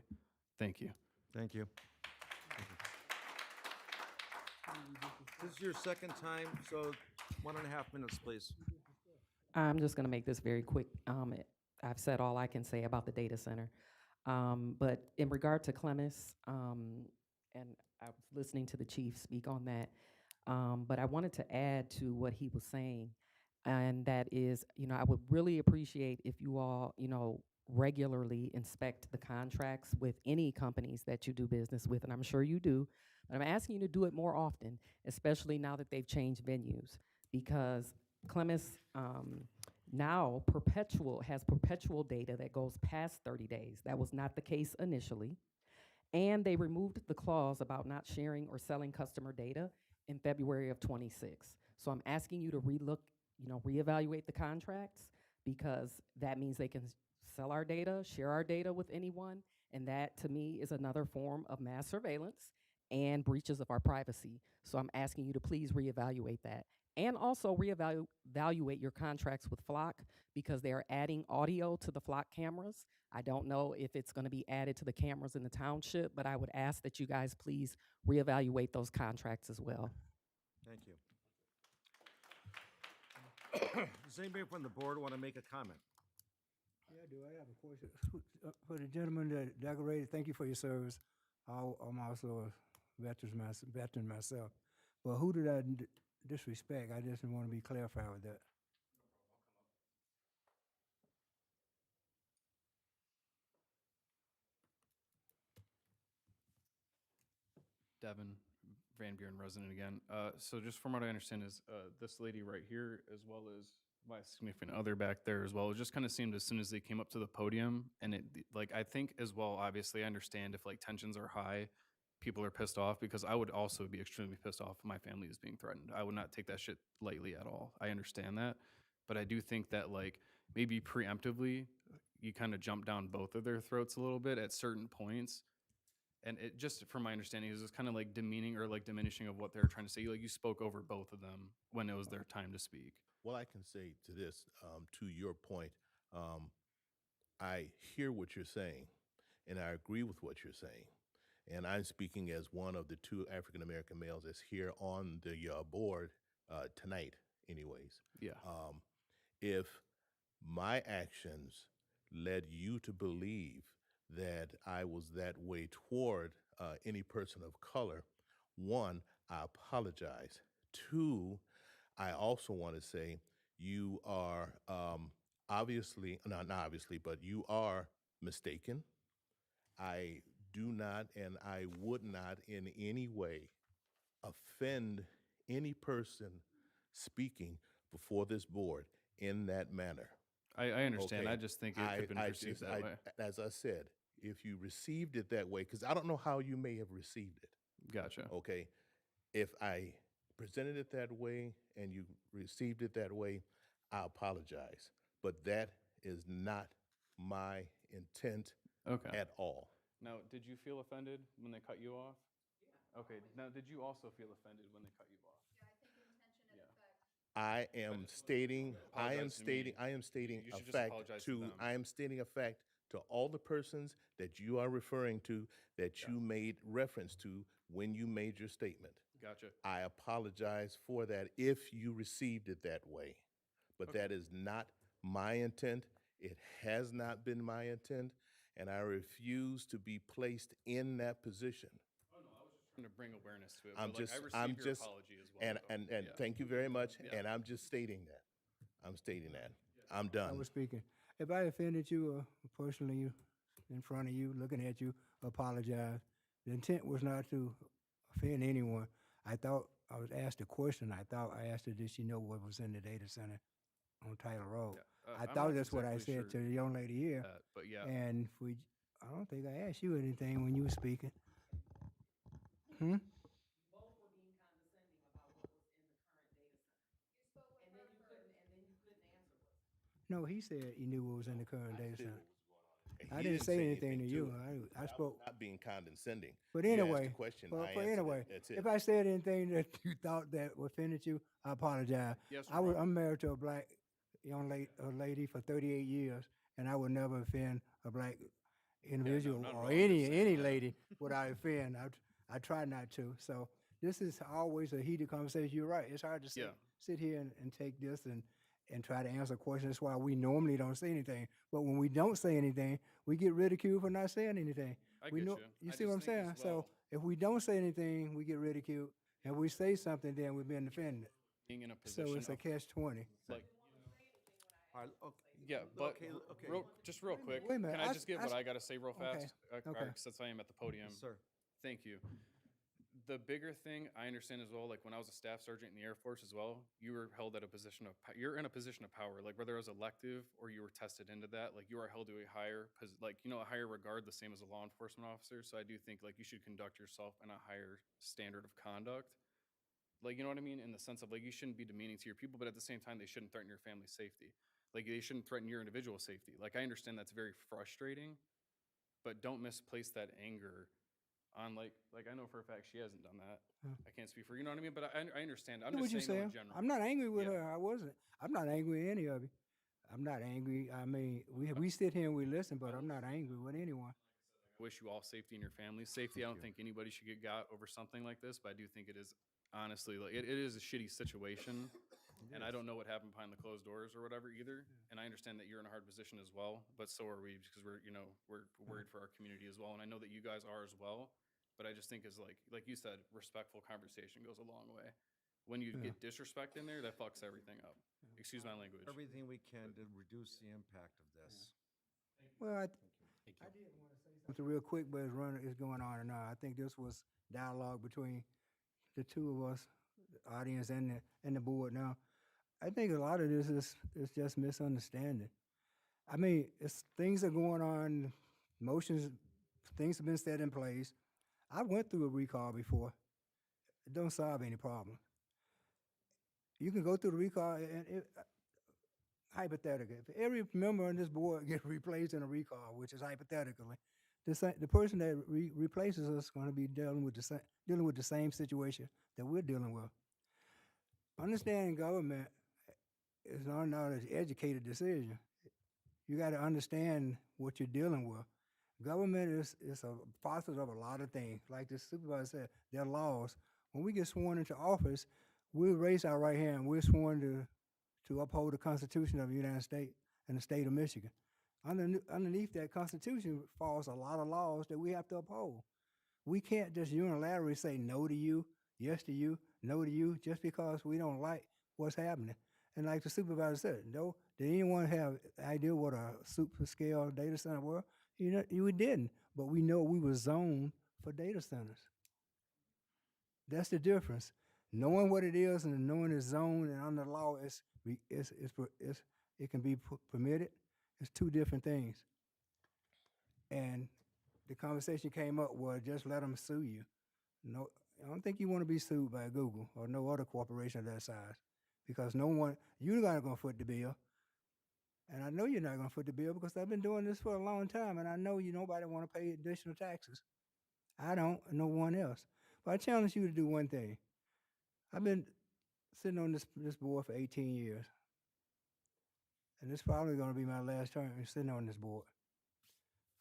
Thank you. Thank you. This is your second time, so 1.5 minutes, please. I'm just going to make this very quick. I've said all I can say about the data center. But in regard to Clemens, and I was listening to the chief speak on that, but I wanted to add to what he was saying, and that is, I would really appreciate if you all, regularly inspect the contracts with any companies that you do business with, and I'm sure you do, but I'm asking you to do it more often, especially now that they've changed venues, because Clemens now has perpetual data that goes past 30 days. That was not the case initially. And they removed the clause about not sharing or selling customer data in February of 26. So I'm asking you to reevaluate the contracts, because that means they can sell our data, share our data with anyone, and that to me is another form of mass surveillance and breaches of our privacy. So I'm asking you to please reevaluate that. And also reevaluate your contracts with Flock, because they are adding audio to the Flock cameras. I don't know if it's going to be added to the cameras in the township, but I would ask that you guys please reevaluate those contracts as well. Thank you. Does anybody from the board want to make a comment? Yeah, do I have a question? For the gentleman that decorated, thank you for your service. I'm also a veteran myself. But who did I disrespect? I just want to be clarified with that. Devin, Van Buren resident again. So just from what I understand is this lady right here, as well as my significant other back there as well, it just kind of seemed as soon as they came up to the podium, and I think as well, obviously I understand if tensions are high, people are pissed off, because I would also be extremely pissed off if my family is being threatened. I would not take that shit lightly at all. I understand that. But I do think that maybe preemptively, you kind of jump down both of their throats a little bit at certain points. And it just, from my understanding, is just kind of demeaning or diminishing of what they're trying to say. You spoke over both of them when it was their time to speak. Well, I can say to this, to your point, I hear what you're saying, and I agree with what you're saying. And I'm speaking as one of the 2 African-American males that's here on the board tonight, anyways. Yeah. If my actions led you to believe that I was that way toward any person of color, 1, I apologize. 2, I also want to say you are not obviously, but you are mistaken. I do not, and I would not in any way offend any person speaking before this board in that manner. I understand. Okay. I just think it could have been perceived that way. As I said, if you received it that way, because I don't know how you may have received it. Gotcha. Okay, if I presented it that way and you received it that way, I apologize. But that is not my intent Okay. at all. Now, did you feel offended when they cut you off? Okay. Now, did you also feel offended when they cut you off? I am stating, Apologize to me. I am stating You a should just fact apologize to to, them. I am stating a fact to all the persons that you are referring to, that you made reference to when you made your statement. Gotcha. I apologize for that if you received it that way. But Okay. that is not my intent. It has not been my intent, and I refuse to be placed in that position. Oh, no, I was just trying to bring awareness to it. I'm but, like, just, I received I'm your just, apology as well. and so, yeah. thank you very much, Yeah. and I'm just stating that. I'm stating that. I'm I done. was speaking. If I offended you personally in front of you, looking at you, apologize. The intent was not to offend anyone. I thought I was asked a question. I thought I asked her, did she know what was in the data center on Title Road? Yeah, I I'm thought not that's what I exactly said sure to the young lady here. but yeah. And I don't think I asked you anything when you were speaking. Hmm? No, he said he knew what was in the current data center. I He didn't say anything to to you. it. I spoke. Not being condescending. But You asked a anyway, question, well, I but answered it. anyway, That's it. if I said anything that you thought that offended you, I apologize. Yes, no problem. I'm married to a black young lady for 38 years, and I would never offend a black individual nothing or wrong with saying any that. lady without offend. I try not to. So this is always a heated conversation. You're right. It's hard to sit here and take this and try to answer questions. That's why we normally don't say anything. But when we don't say anything, we get ridiculed for not saying anything. I we get know, you. I see what I'm just think saying? as well- So if we don't say anything, we get ridiculed. And if we say something, then we're being offended. Being in a position So it's a of, catch-20. like, All right, okay. yeah, but Okay, okay. just real quick, Wait a minute, can I I just s- get I what s- I got to say real okay, fast? okay. Since I am at the podium. Yes, sir. Thank you. The bigger thing I understand as well, like when I was a staff sergeant in the Air Force as well, you were held at a position of, you're in a position of power, like whether it was elective or you were tested into that, like you are held to a higher, a higher regard, the same as a law enforcement officer. So I do think like you should conduct yourself in a higher standard of conduct. Like, you know what I mean? In the sense of like, you shouldn't be demeaning to your people, but at the same time, they shouldn't threaten your family's safety. Like they shouldn't threaten your individual safety. Like I understand that's very frustrating, but don't misplace that anger on like I know for a fact she hasn't done that. I can't speak for her, you know what I mean? But I understand. I'm I know what just you're saying though saying. in general. I'm not angry with Yeah. her. I wasn't. I'm not angry with any of you. I'm not angry. I mean, we sit here and we listen, but I'm not angry with anyone. I wish you all safety and your family's safety. I don't think anybody should get got over something like this, but I do think it is honestly like it is a shitty situation. And I don't know what happened behind the closed doors or whatever either. And I understand that you're in a hard position as well, but so are we because we're worried for our community as well. And I know that you guys are as well. But I just think is like you said, respectful conversation goes a long way. When you get disrespect in there, that fucks everything up. Excuse my language. Everything we can to reduce the impact of this. Well, I did want to say something real quick, but it's going on and on. I think this was dialogue between the two of us, the audience and the board. Now, I think a lot of this is just misunderstanding. I mean, things are going on, things have been set in place. I went through a recall before. It don't solve any problem. You can go through the recall, and hypothetically, if every member on this board gets replaced in a recall, which is hypothetically, the person that replaces us is going to be dealing with the same situation that we're dealing with. Understanding government is not an educated decision. You got to understand what you're dealing with. Government is a process of a lot of things. Like the supervisor said, there are laws. When we get sworn into office, we raise our right hand. We're sworn to uphold the Constitution of the United States and the state of Michigan. Underneath that Constitution falls a lot of laws that we have to uphold. We can't just unilaterally say no to you, yes to you, no to you, just because we don't like what's happening. And like the supervisor said, no, did anyone have an idea what a super scale data center was? We didn't, but we know we were zoned for data centers. That's the difference. Knowing what it is and knowing it's zoned and under law, it can be permitted. It's two different things. And the conversation came up was just let them sue you. No, I don't think you want to be sued by Google or no other corporation of that size, because no one, you're not going to foot the bill. And I know you're not going to foot the bill because I've been doing this for a long time, and I know nobody want to pay additional taxes. I don't, and no one else. But I challenge you to do one thing. I've been sitting on this board for 18 years, and this probably going to be my last term sitting on this board.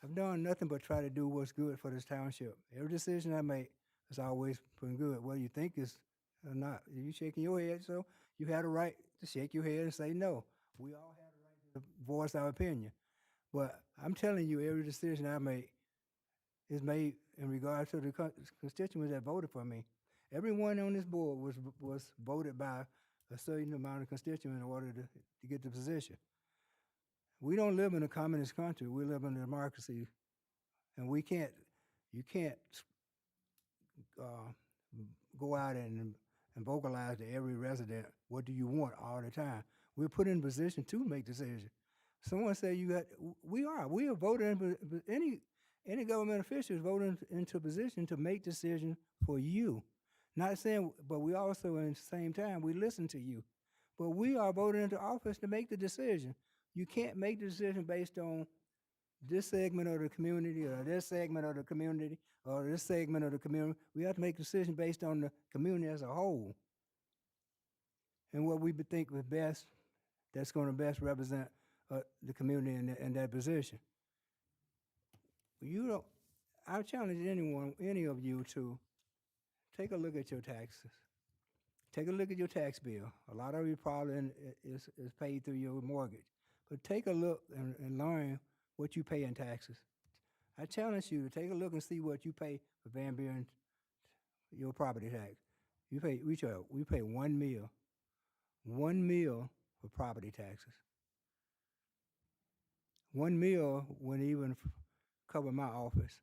I've done nothing but try to do what's good for this township. Every decision I make is always been good, whether you think it's or not. You shaking your head, so you had a right to shake your head and say no. We all have a right to voice our opinion. But I'm telling you, every decision I make is made in regard to the constituents that voted for me. Everyone on this board was voted by a certain amount of constituents in order to get the position. We don't live in a communist country. We live in a democracy, and you can't go out and vocalize to every resident what do you want all the time. We're put in position to make decisions. Someone say we are voted in, any government official is voted into a position to make decisions for you. Not saying, but we also at the same time we listen to you. But we are voted into office to make the decision. You can't make the decision based on this segment of the community or this segment of the community or this segment of the community. We have to make a decision based on the community as a whole and what we think is best, that's going to best represent the community in that position. I challenge any of you to take a look at your taxes. Take a look at your tax bill. A lot of you probably is paid through your mortgage. But take a look and learn what you pay in taxes. I challenge you to take a look and see what you pay for Van Buren, your property tax. We pay $1 million for property taxes. $1 million wouldn't even cover my office.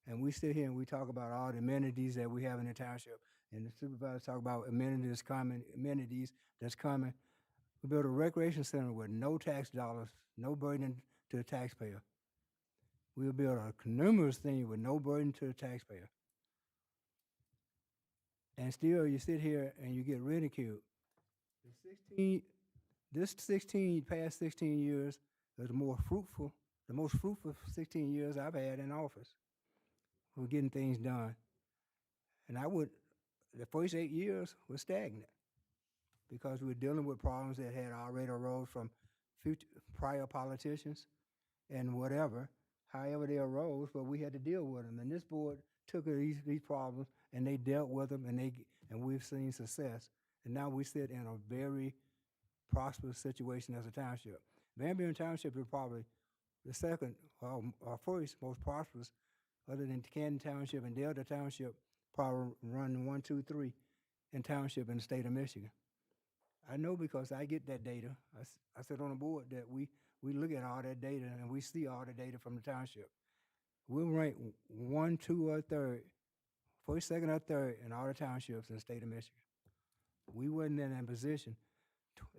And we sit here and we talk about all the amenities that we have in the township, and the supervisors talk about amenities that's coming. We built a recreation center with no tax dollars, no burden to the taxpayer. We'll build a numerous thing with no burden to the taxpayer. And still you sit here and you get ridiculed. This past 16 years is the most fruitful 16 years I've had in office. We're getting things done. And the first 8 years was stagnant because we're dealing with problems that had already arose from prior politicians and whatever, however they arose, but we had to deal with them. And this board took these problems and they dealt with them, and we've seen success. And now we sit in a very prosperous situation as a township. Van Buren Township is probably the second or first most prosperous, other than Canton Township and Delta Township, probably run 1, 2, 3 in township in the state of Michigan. I know because I get that data. I sit on a board that we look at all that data and we see all the data from the township. We'll rank 1, 2, or 3rd, first, second, or third in all the townships in the state of Michigan. We wasn't in that position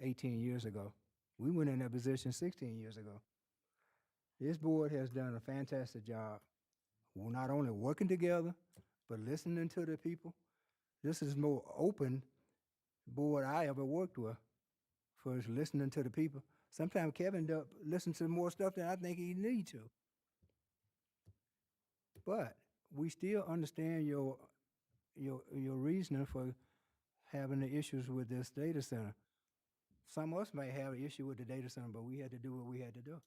18 years ago. We went in that position 16 years ago. This board has done a fantastic job. We're not only working together, but listening to the people. This is the more open board I ever worked with for listening to the people. Sometimes Kevin listens to more stuff than I think he need to. But we still understand your reasoning for having the issues with this data center. Some of us may have an issue with the data center, but we had to do what we had to do.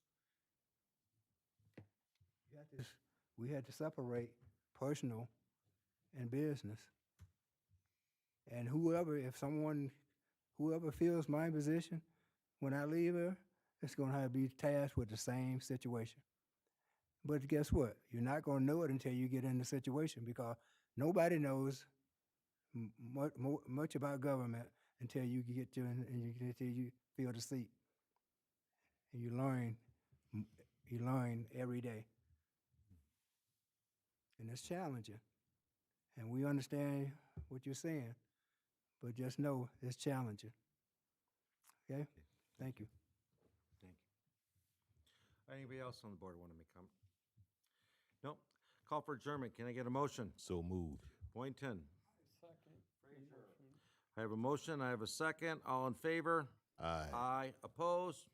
We had to separate personal and business. And whoever fills my position when I leave here, it's going to have to be tasked with the same situation. But guess what? You're not going to know it until you get in the situation, because nobody knows much about government until you get to until you fill the seat. And you learn every day. And it's challenging. And we understand what you're saying, but just know it's challenging. Okay? Thank you. Thank you. Anybody else on the board want to make comment? Call for adjournment. Can I get a motion? So moved. Boynton. I have a motion. I have a second. All in favor? Aye. Aye. Opposed?